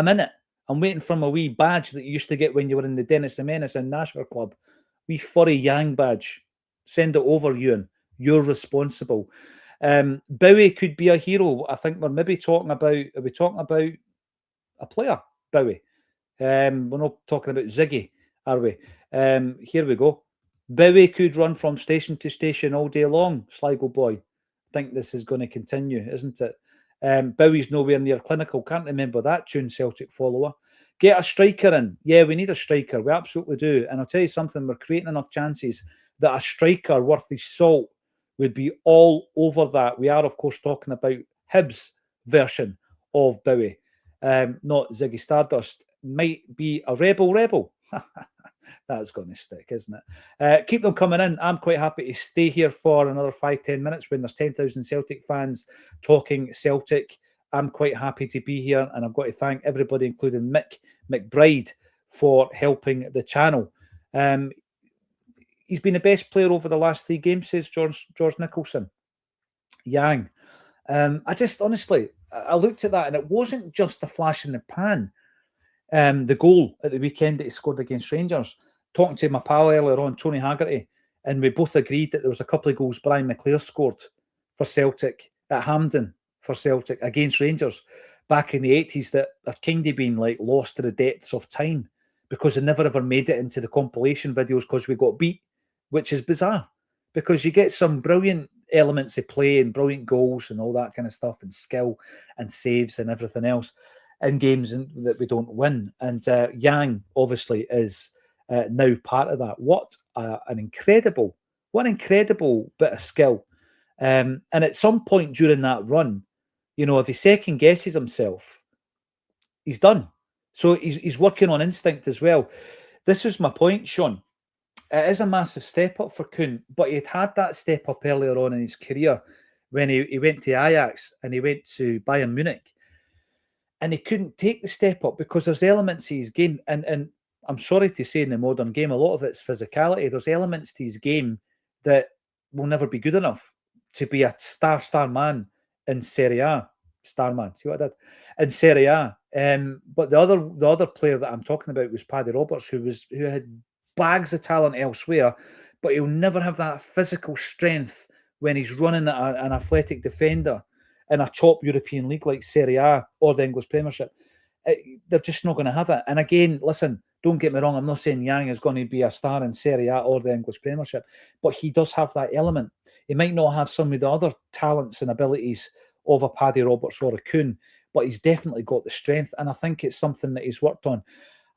in it. I'm waiting for my wee badge that you used to get when you were in the Dennis the Menace and Nasher Club. Wee furry Yang badge. Send it over, Ewan. You're responsible. Bowie could be a hero. I think we're maybe talking about, are we talking about a player? Bowie. We're not talking about Ziggy, are we? Here we go. Bowie could run from station to station all day long, Sligo boy. I think this is going to continue, isn't it? Bowie's nowhere near clinical. Can't remember that tune, Celtic follower. Get a striker in. Yeah, we need a striker. We absolutely do. And I'll tell you something, we're creating enough chances that a striker worth his salt would be all over that. We are, of course, talking about Hibs' version of Bowie, not Ziggy Stardust. Might be a rebel. That's going to stick, isn't it? Keep them coming in. I'm quite happy to stay here for another 5-10 minutes when there's 10,000 Celtic fans talking Celtic. I'm quite happy to be here, and I've got to thank everybody, including Mick McBride, for helping the channel. He's been the best player over the last 3 games, says George Nicholson. Yang. I just, honestly, I looked at that, and it wasn't just a flash in the pan. The goal at the weekend that he scored against Rangers. Talking to my pal earlier on, Tony Haggerty, and we both agreed that there was a couple of goals Brian McClare scored for Celtic at Hampden for Celtic against Rangers back in the 80s that are kind of been like lost to the depths of time because they never ever made it into the compilation videos because we got beat, which is bizarre because you get some brilliant elements of play and brilliant goals and all that kind of stuff and skill and saves and everything else in games that we don't win. And Yang obviously is now part of that. What an incredible bit of skill. And at some point during that run, you know, if he second guesses himself, he's done. So he's working on instinct as well. This was my point, Sean. It is a massive step up for Kuhn, but he'd had that step up earlier on in his career when he went to Ajax and he went to Bayern Munich. And he couldn't take the step up because there's elements of his game. And I'm sorry to say in the modern game, a lot of it's physicality. There's elements to his game that will never be good enough to be a star man in Serie A. Starman, see what I did? In Serie A. But the other player that I'm talking about was Paddy Roberts, who had bags of talent elsewhere, but he'll never have that physical strength when he's running at an athletic defender in a top European league like Serie A or the English Premiership. They're just not going to have it. And again, listen, don't get me wrong, I'm not saying Yang is going to be a star in Serie A or the English Premiership, but he does have that element. He might not have some of the other talents and abilities of a Paddy Roberts or a Kuhn, but he's definitely got the strength, and I think it's something that he's worked on.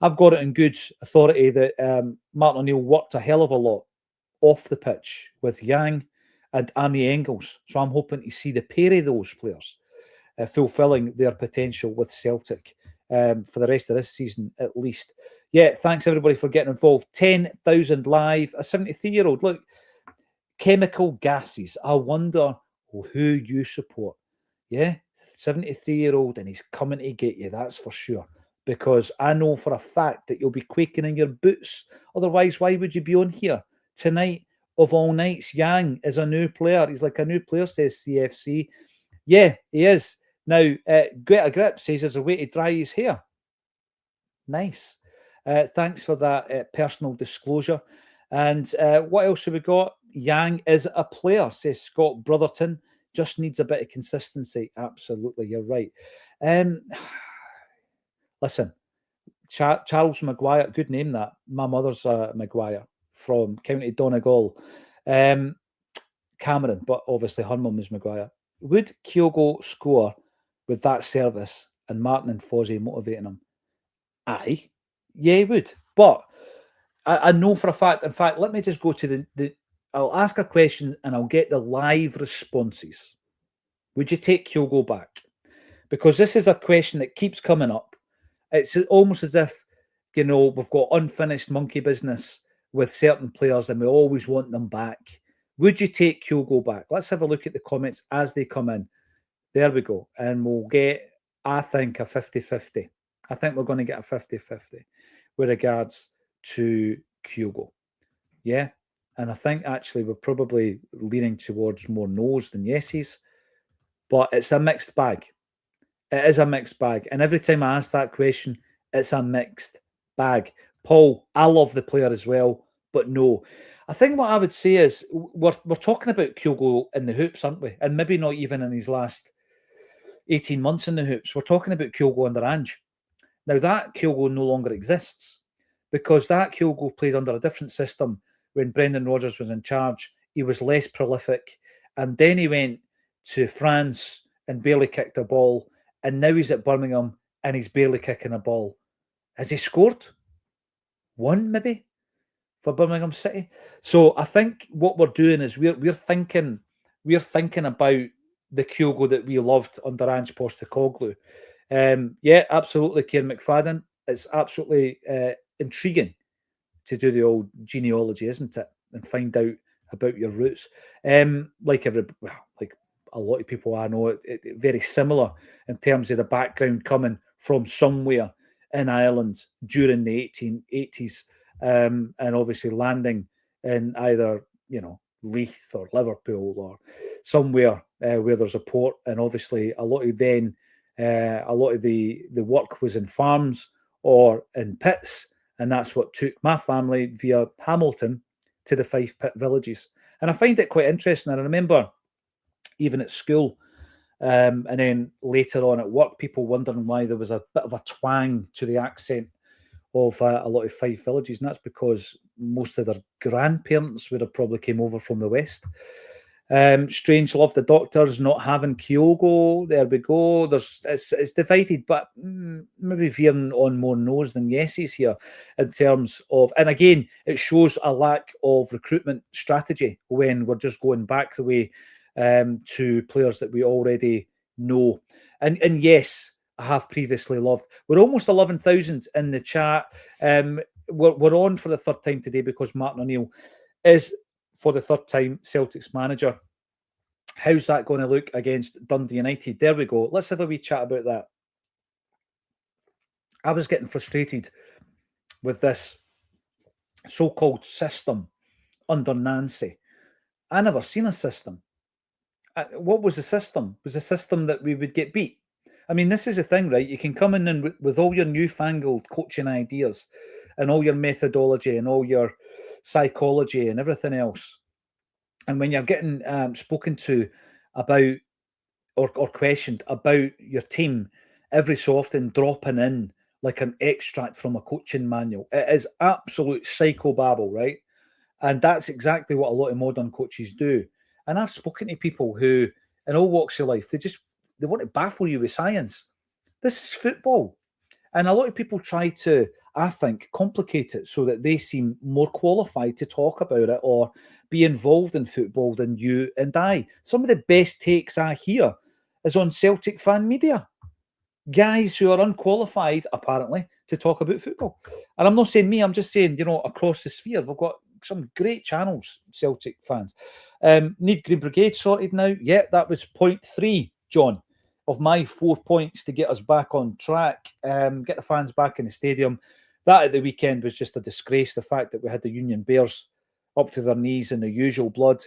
I've got it in good authority that Martin O'Neill worked a hell of a lot off the pitch with Yang and Arnie Engels. So I'm hoping to see the pair of those players fulfilling their potential with Celtic for the rest of this season at least. Yeah, thanks everybody for getting involved. 10,000 live. A 73-year-old. Look, chemical gases. I wonder who you support. Yeah, 73-year-old, and he's coming to get you, that's for sure. Because I know for a fact that you'll be quaking in your boots. Otherwise, why would you be on here tonight of all nights? Yang is a new player. He's like a new player, says CFC. Yeah, he is. Now, Greta Grip says there's a way to dry his hair. Nice. Thanks for that personal disclosure. And what else have we got? Yang is a player, says Scott Brotherton. Just needs a bit of consistency. Absolutely, you're right. Listen, Charles Maguire, good name that. My mother's Maguire from County Donegal. Cameron, but obviously her mum is Maguire. Would Kyogo score with that service and Martin and Fozzie motivating him? Aye. Yeah, he would. But I know for a fact, in fact, let me just go to the I'll ask a question and I'll get the live responses. Would you take Kyogo back? Because this is a question that keeps coming up. It's almost as if, you know, we've got unfinished monkey business with certain players and we always want them back. Would you take Kyogo back? Let's have a look at the comments as they come in. There we go. And we'll get, I think, a 50-50. I think we're going to get a 50-50 with regards to Kyogo. Yeah. And I think actually we're probably leaning towards more no's than yeses. But it's a mixed bag. It is a mixed bag. And every time I ask that question, it's a mixed bag. Paul, I love the player as well, but no. I think what I would say is we're talking about Kyogo in the hoops, aren't we? And maybe not even in his last 18 months in the hoops. We're talking about Kyogo under Ange. Now, that Kyogo no longer exists because that Kyogo played under a different system when Brendan Rodgers was in charge. He was less prolific. And then he went to France and barely kicked a ball. And now he's at Birmingham and he's barely kicking a ball. Has he scored? One, maybe, for Birmingham City. So I think what we're doing is we're thinking about the Kyogo that we loved under Ange Postecoglou. Yeah, absolutely, Kieran McFadden. It's absolutely intriguing to do the old genealogy, isn't it? And find out about your roots. Like a lot of people I know, it very similar in terms of the background coming from somewhere in Ireland during the 1880s, and obviously landing in either, Leith or Liverpool or somewhere where there's a port. And obviously a lot of the work was in farms or in pits, and that's what took my family via Hamilton to the Fife Pit villages. And I find it quite interesting. And I remember even at school, and then later on at work, people wondering why there was a bit of a twang to the accent of a lot of Fife villages. And that's because most of their grandparents would have probably came over from the West. Strange love the doctors not having Kyogo. There we go. It's divided, but maybe veering on more no's than yeses here in terms of. And again, it shows a lack of recruitment strategy when we're just going back the way to players that we already know. And yes, I have previously loved. We're almost 11,000 in the chat. We're on for the third time today because Martin O'Neill is, for the third time, Celtic's manager. How's that going to look against Dundee United? There we go. Let's have a wee chat about that. I was getting frustrated with this so-called system under Nancy. I never seen a system. What was the system? Was the system that we would get beat? I mean, this is the thing, right? You can come in and with all your newfangled coaching ideas and all your methodology and all your psychology and everything else. And when you're getting spoken to about or questioned about your team every so often dropping in like an extract from a coaching manual, it is absolute psychobabble, right? And that's exactly what a lot of modern coaches do. And I've spoken to people who, in all walks of life, they want to baffle you with science. This is football. And a lot of people try to, I think, complicate it so that they seem more qualified to talk about it or be involved in football than you and I. Some of the best takes I hear is on Celtic fan media. Guys who are unqualified, apparently, to talk about football. And I'm not saying me, I'm just saying, across the sphere, we've got some great channels, Celtic fans. Need Green Brigade sorted now? Yeah, that was point 3, John, of my 4 points to get us back on track, get the fans back in the stadium. That at the weekend was just a disgrace. The fact that we had the Union Bears up to their knees in the usual blood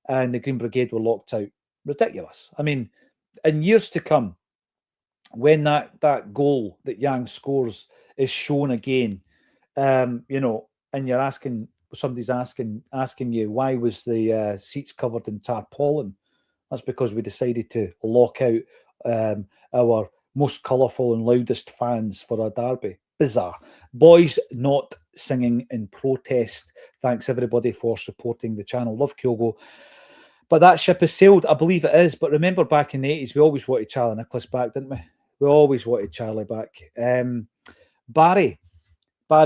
and the Green Brigade were locked out. Ridiculous. I mean, in years to come, when that goal that Yang scores is shown again, and you're asking, somebody's asking you, why was the seats covered in tarpaulin? That's because we decided to lock out our most colourful and loudest fans for a derby. Bizarre. Boys not singing in protest. Thanks everybody for supporting the channel. Love Kyogo. But that ship has sailed. I believe it is. But remember back in the 80s, we always wanted Charlie Nicholas back, didn't we? We always wanted Charlie back. Barry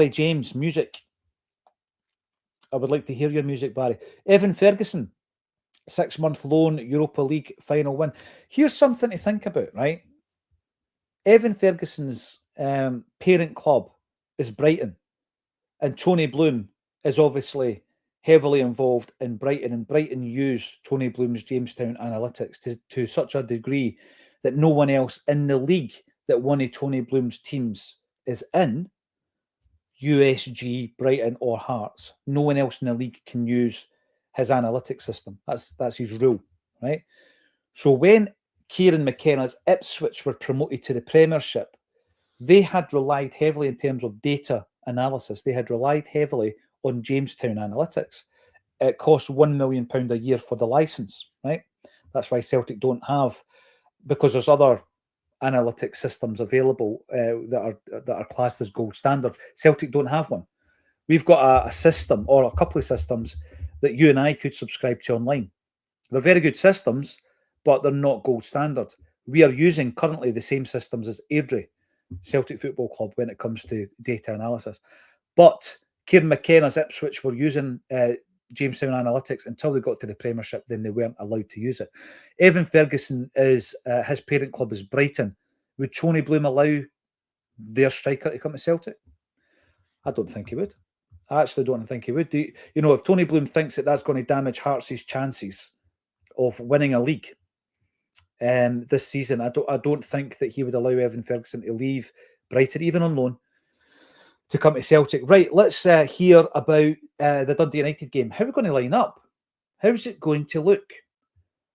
James, music. I would like to hear your music, Barry. Evan Ferguson, 6-month loan, Europa League final win. Here's something to think about, right? Evan Ferguson's parent club is Brighton, and Tony Bloom is obviously heavily involved in Brighton, and Brighton use Tony Bloom's Jamestown analytics to such a degree that no one else in the league that one of Tony Bloom's teams is in, USG, Brighton or Hearts. No one else in the league can use his analytics system. That's his rule, right? So when Kieran McKenna's Ipswich were promoted to the Premiership, they had relied heavily in terms of data analysis. They had relied heavily on Jamestown analytics. It costs £1 million a year for the license, right? That's why Celtic don't have, because there's other analytic systems available that are classed as gold standard. Celtic don't have one. We've got a system or a couple of systems that you and I could subscribe to online. They're very good systems, but they're not gold standard. We are using currently the same systems as Airdrie, Celtic Football Club, when it comes to data analysis. But Kieran McKenna's Ipswich were using Jamestown analytics until they got to the Premiership. Then they weren't allowed to use it. Evan Ferguson is his parent club is Brighton. Would Tony Bloom allow their striker to come to Celtic? I don't think he would. I actually don't think he would. If Tony Bloom thinks that that's going to damage Hearts' chances of winning a league this season, I don't think that he would allow Evan Ferguson to leave Brighton, even on loan, to come to Celtic. Right, let's hear about the Dundee United game. How are we going to line up? How's it going to look?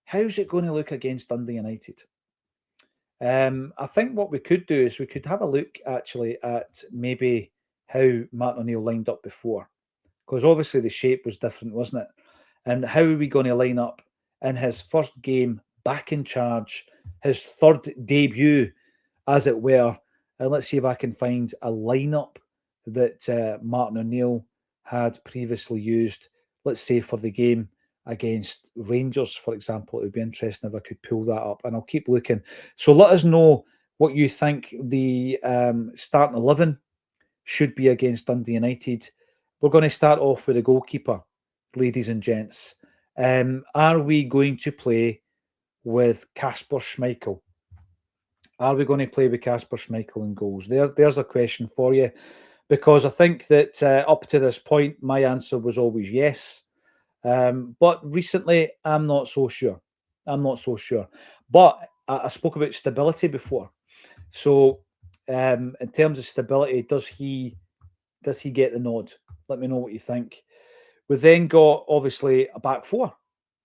How's it going to look against Dundee United? I think what we could do is we could have a look actually at maybe how Martin O'Neill lined up before, because obviously the shape was different, wasn't it? And how are we going to line up in his first game back in charge, his third debut, as it were? And let's see if I can find a lineup that Martin O'Neill had previously used. Let's say for the game against Rangers, for example. It would be interesting if I could pull that up, and I'll keep looking. So let us know what you think the starting 11 should be against Dundee United. We're going to start off with a goalkeeper, ladies and gents. Are we going to play with Kasper Schmeichel? Are we going to play with Kasper Schmeichel in goals? There's a question for you, because I think that up to this point, my answer was always yes. But recently, I'm not so sure. But I spoke about stability before. So in terms of stability, does he get the nod? Let me know what you think. We've then got, obviously, a back four.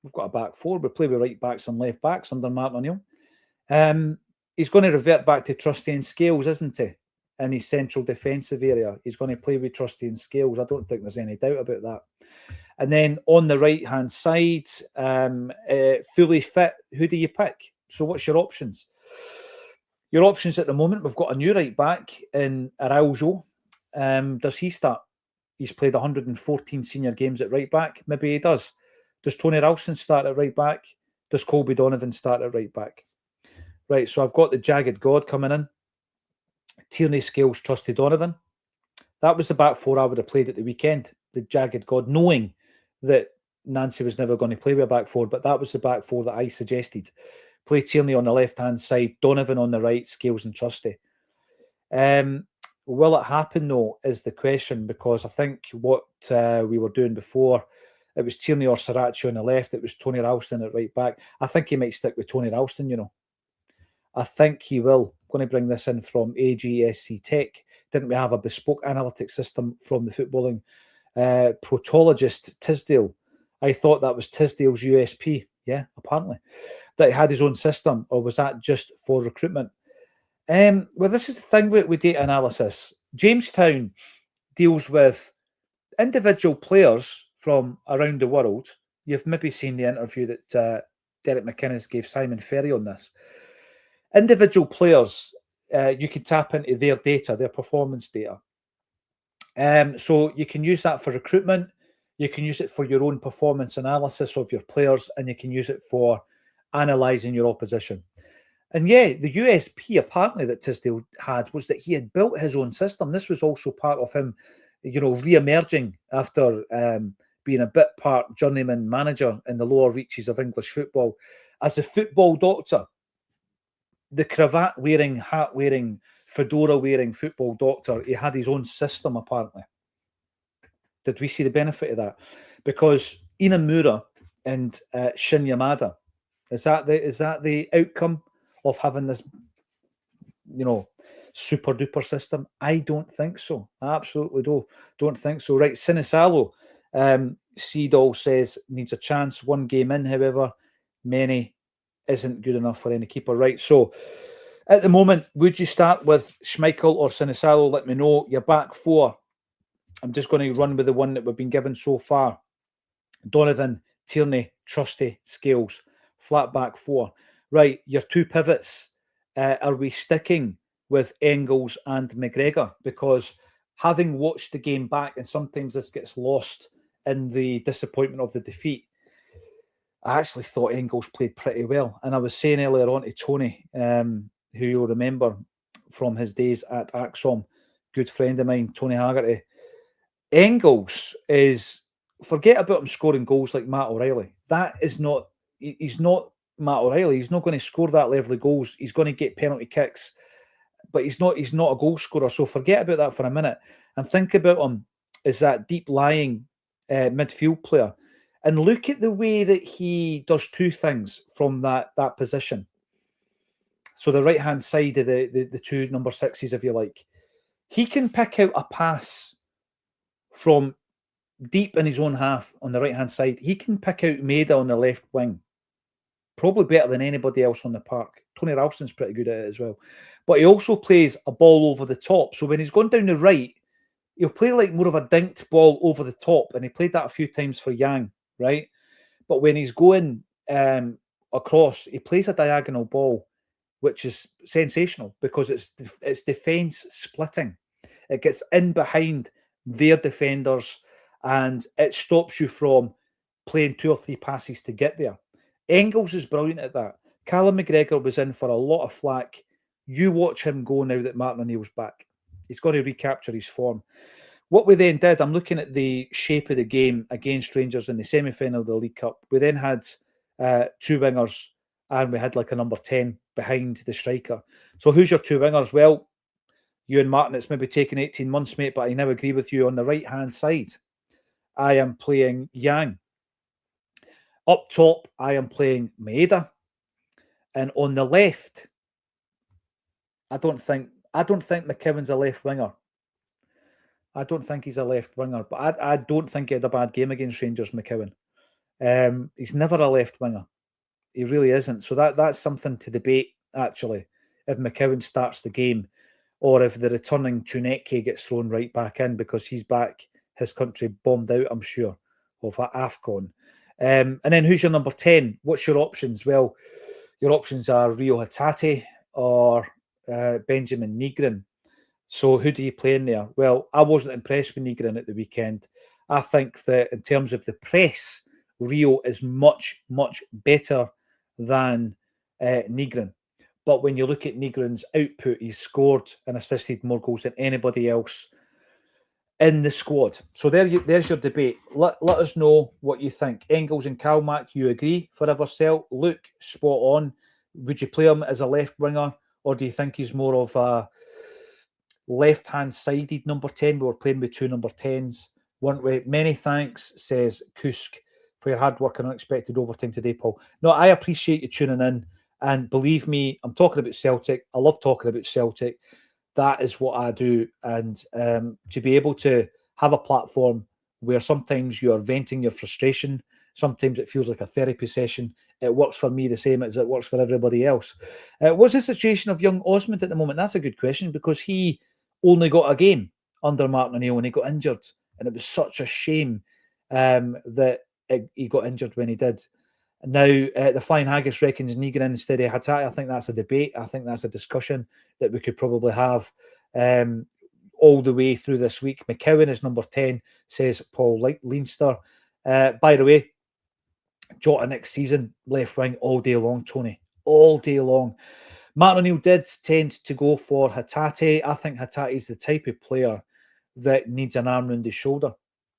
We've got a back four. We play with right backs and left backs under Martin O'Neill. He's going to revert back to Trusty and Scales, isn't he? In his central defensive area. He's going to play with Trusty and Scales. I don't think there's any doubt about that. And then on the right-hand side, fully fit, who do you pick? So what's your options? Your options at the moment, we've got a new right back in Araujo. Does he start? He's played 114 senior games at right back. Maybe he does. Does Tony Ralston start at right back? Does Colby Donovan start at right back? Right, so I've got the Jagged God coming in. Tierney, Scales, Trusty, Donovan. That was the back four I would have played at the weekend. The Jagged God, knowing that Nancy was never going to play with a back four, but that was the back four that I suggested. Play Tierney on the left-hand side, Donovan on the right, Scales and Trusty. Will it happen, though, is the question, because I think what we were doing before, it was Tierney or Sriracha on the left, it was Tony Ralston at right back. I think he might stick with Tony Ralston, you know. I think he will. I'm going to bring this in from AGSC Tech. Didn't we have a bespoke analytics system from the footballing protologist Tisdale? I thought that was Tisdale's USP. Yeah, apparently. That he had his own system, or was that just for recruitment? Well, this is the thing with data analysis. Jamestown deals with individual players from around the world. You've maybe seen the interview that Derek McInnes gave Simon Ferry on this. Individual players, you can tap into their data, their performance data. So you can use that for recruitment. You can use it for your own performance analysis of your players, and you can use it for analysing your opposition. And yeah, the USP apparently that Tisdale had was that he had built his own system. This was also part of him, re-emerging after being a bit part journeyman manager in the lower reaches of English football as a football doctor. The cravat-wearing, hat-wearing, fedora-wearing football doctor, he had his own system, apparently. Did we see the benefit of that? Because Inamura and Shin Yamada, is that the outcome of having this, super-duper system? I don't think so. I absolutely don't think so. Right, Sinisalo, Seedall says, needs a chance. One game in, however, many isn't good enough for any keeper. Right, so at the moment, would you start with Schmeichel or Sinisalo? Let me know. Your back four. I'm just going to run with the one that we've been given so far. Donovan, Tierney, Trusty, Scales. Flat back four. Right, your two pivots. Are we sticking with Engels and McGregor? Because having watched the game back, and sometimes this gets lost in the disappointment of the defeat, I actually thought Engels played pretty well. And I was saying earlier on to Tony, who you'll remember from his days at Acsom, good friend of mine, Tony Haggerty, Engels is, forget about him scoring goals like Matt O'Reilly. He's not Matt O'Reilly. He's not going to score that level of goals. He's going to get penalty kicks, but he's not a goal scorer. So forget about that for a minute and think about him is that deep-lying midfield player. And look at the way that he does two things from that position. So the right-hand side of the two number sixes, if you like. He can pick out a pass from deep in his own half on the right-hand side. He can pick out Maida on the left wing. Probably better than anybody else on the park. Tony Ralston's pretty good at it as well. But he also plays a ball over the top. So when he's going down the right, he'll play like more of a dinked ball over the top. And he played that a few times for Yang, right? But when he's going across, he plays a diagonal ball, which is sensational because it's defence splitting. It gets in behind their defenders and it stops you from playing 2 or 3 passes to get there. Engels is brilliant at that. Callum McGregor was in for a lot of flack. You watch him go now that Martin O'Neill's back. He's got to recapture his form. What we then did, I'm looking at the shape of the game against Rangers in the semi-final of the League Cup. We then had 2 wingers and we had like a number 10 behind the striker. So who's your 2 wingers? Well, you and Martin, it's maybe taken 18 months, mate, but I now agree with you. On the right-hand side, I am playing Yang. Up top, I am playing Maeda. And on the left, I don't think McKeown's a left winger. I don't think he's a left winger, but I don't think he had a bad game against Rangers, McKeown. He's never a left winger. He really isn't. So that's something to debate, actually, if McKeown starts the game or if the returning Tuneke gets thrown right back in because he's back, his country bombed out, I'm sure, of AFCON. And then who's your number 10? What's your options? Well, your options are Rio Hatate or Benjamin Nygren. So who do you play in there? Well, I wasn't impressed with Nygren at the weekend. I think that in terms of the press, Rio is much, much better than Nygren. But when you look at Nygren's output, he's scored and assisted more goals than anybody else in the squad. So there's your debate. Let us know what you think. Engels and Kalmak, you agree for Eversell? Luke, spot on. Would you play him as a left winger, or do you think he's more of a left-hand sided number 10? We were playing with 2 number 10s, weren't we? Many thanks, says Kusk, for your hard work and unexpected overtime today, Paul. No, I appreciate you tuning in. And believe me, I'm talking about Celtic. I love talking about Celtic. That is what I do. And to be able to have a platform where sometimes you are venting your frustration, sometimes it feels like a therapy session. It works for me the same as it works for everybody else. What's the situation of young Osmond at the moment? That's a good question because he only got a game under Martin O'Neill when he got injured. And it was such a shame that he got injured when he did. Now, the Flying Haggis reckons Nygren instead of Hatate. I think that's a debate. I think that's a discussion that we could probably have all the way through this week. McKeown is number 10, says Paul Leinster. By the way, Jota next season, left wing all day long, Tony. All day long. Martin O'Neill did tend to go for Hatate. I think Hatate is the type of player that needs an arm around his shoulder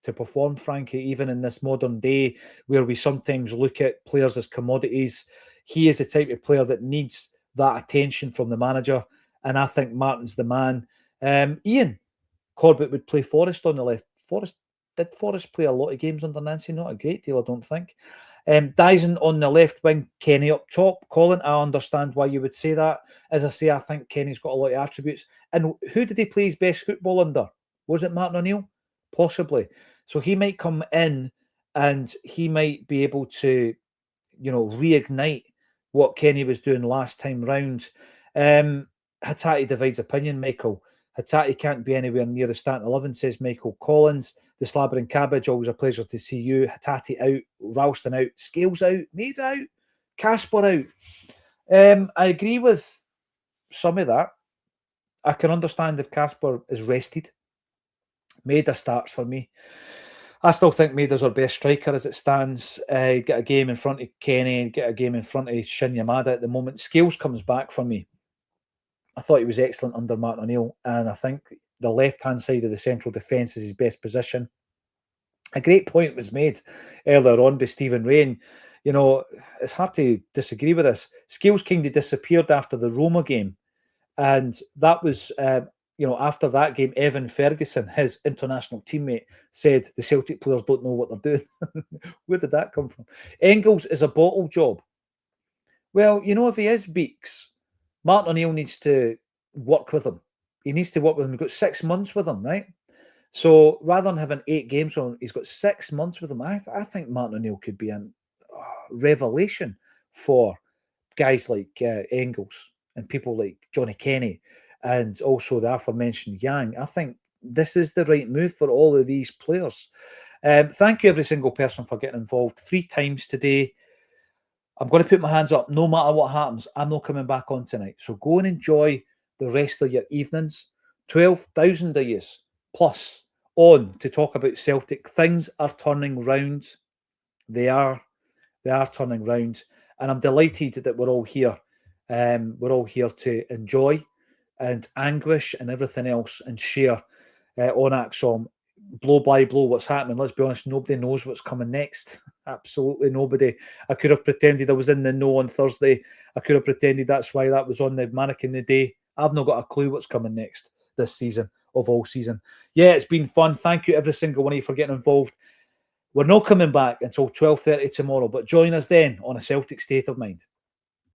to perform, Frankie, even in this modern day where we sometimes look at players as commodities. He is the type of player that needs that attention from the manager, and I think Martin's the man. Ian Corbett would play Forrest on the left. Did Forrest play a lot of games under Nancy? Not a great deal, I don't think. Dyson on the left wing, Kenny up top. Colin, I understand why you would say that. As I say, I think Kenny's got a lot of attributes. And who did he play his best football under? Was it Martin O'Neill? Possibly. So he might come in and he might be able to, reignite what Kenny was doing last time round. Hatate divides opinion, Michael. Hatate can't be anywhere near the starting 11, says Michael Collins. The Slabber and Cabbage, always a pleasure to see you. Hatate out, Ralston out, Scales out, Maida out, Casper out. I agree with some of that. I can understand if Casper is rested. Maida starts for me. I still think Maida's our best striker as it stands. Get a game in front of Kenny and get a game in front of Shin Yamada at the moment. Scales comes back for me. I thought he was excellent under Martin O'Neill, and I think the left-hand side of the central defence is his best position. A great point was made earlier on by Stephen Rain. It's hard to disagree with this. Scales kind of disappeared after the Roma game, and that was after that game, Evan Ferguson, his international teammate, said the Celtic players don't know what they're doing. Where did that come from? Engels is a bottle job. Well, if he is Beaks, Martin O'Neill needs to work with him. He needs to work with him. We've got 6 months with him, right? So rather than having 8 games on, he's got 6 months with him. I think Martin O'Neill could be a revelation for guys like Engels and people like Johnny Kenny and also the aforementioned Yang. I think this is the right move for all of these players. Thank you, every single person, for getting involved 3 times today. I'm going to put my hands up. No matter what happens, I'm not coming back on tonight. So go and enjoy the rest of your evenings. 12,000 of you plus on to talk about Celtic. Things are turning round. They are turning round. And I'm delighted that we're all here. We're all here to enjoy and anguish and everything else and share on Acsom, blow by blow, what's happening. Let's be honest, nobody knows what's coming next. Absolutely nobody. I could have pretended I was in the know on Thursday. I could have pretended that's why that was on the Mannequin the day. I've not got a clue what's coming next this season, of all season. Yeah, it's been fun. Thank you, every single one of you, for getting involved. We're not coming back until 12:30 tomorrow, but join us then on A Celtic State of Mind.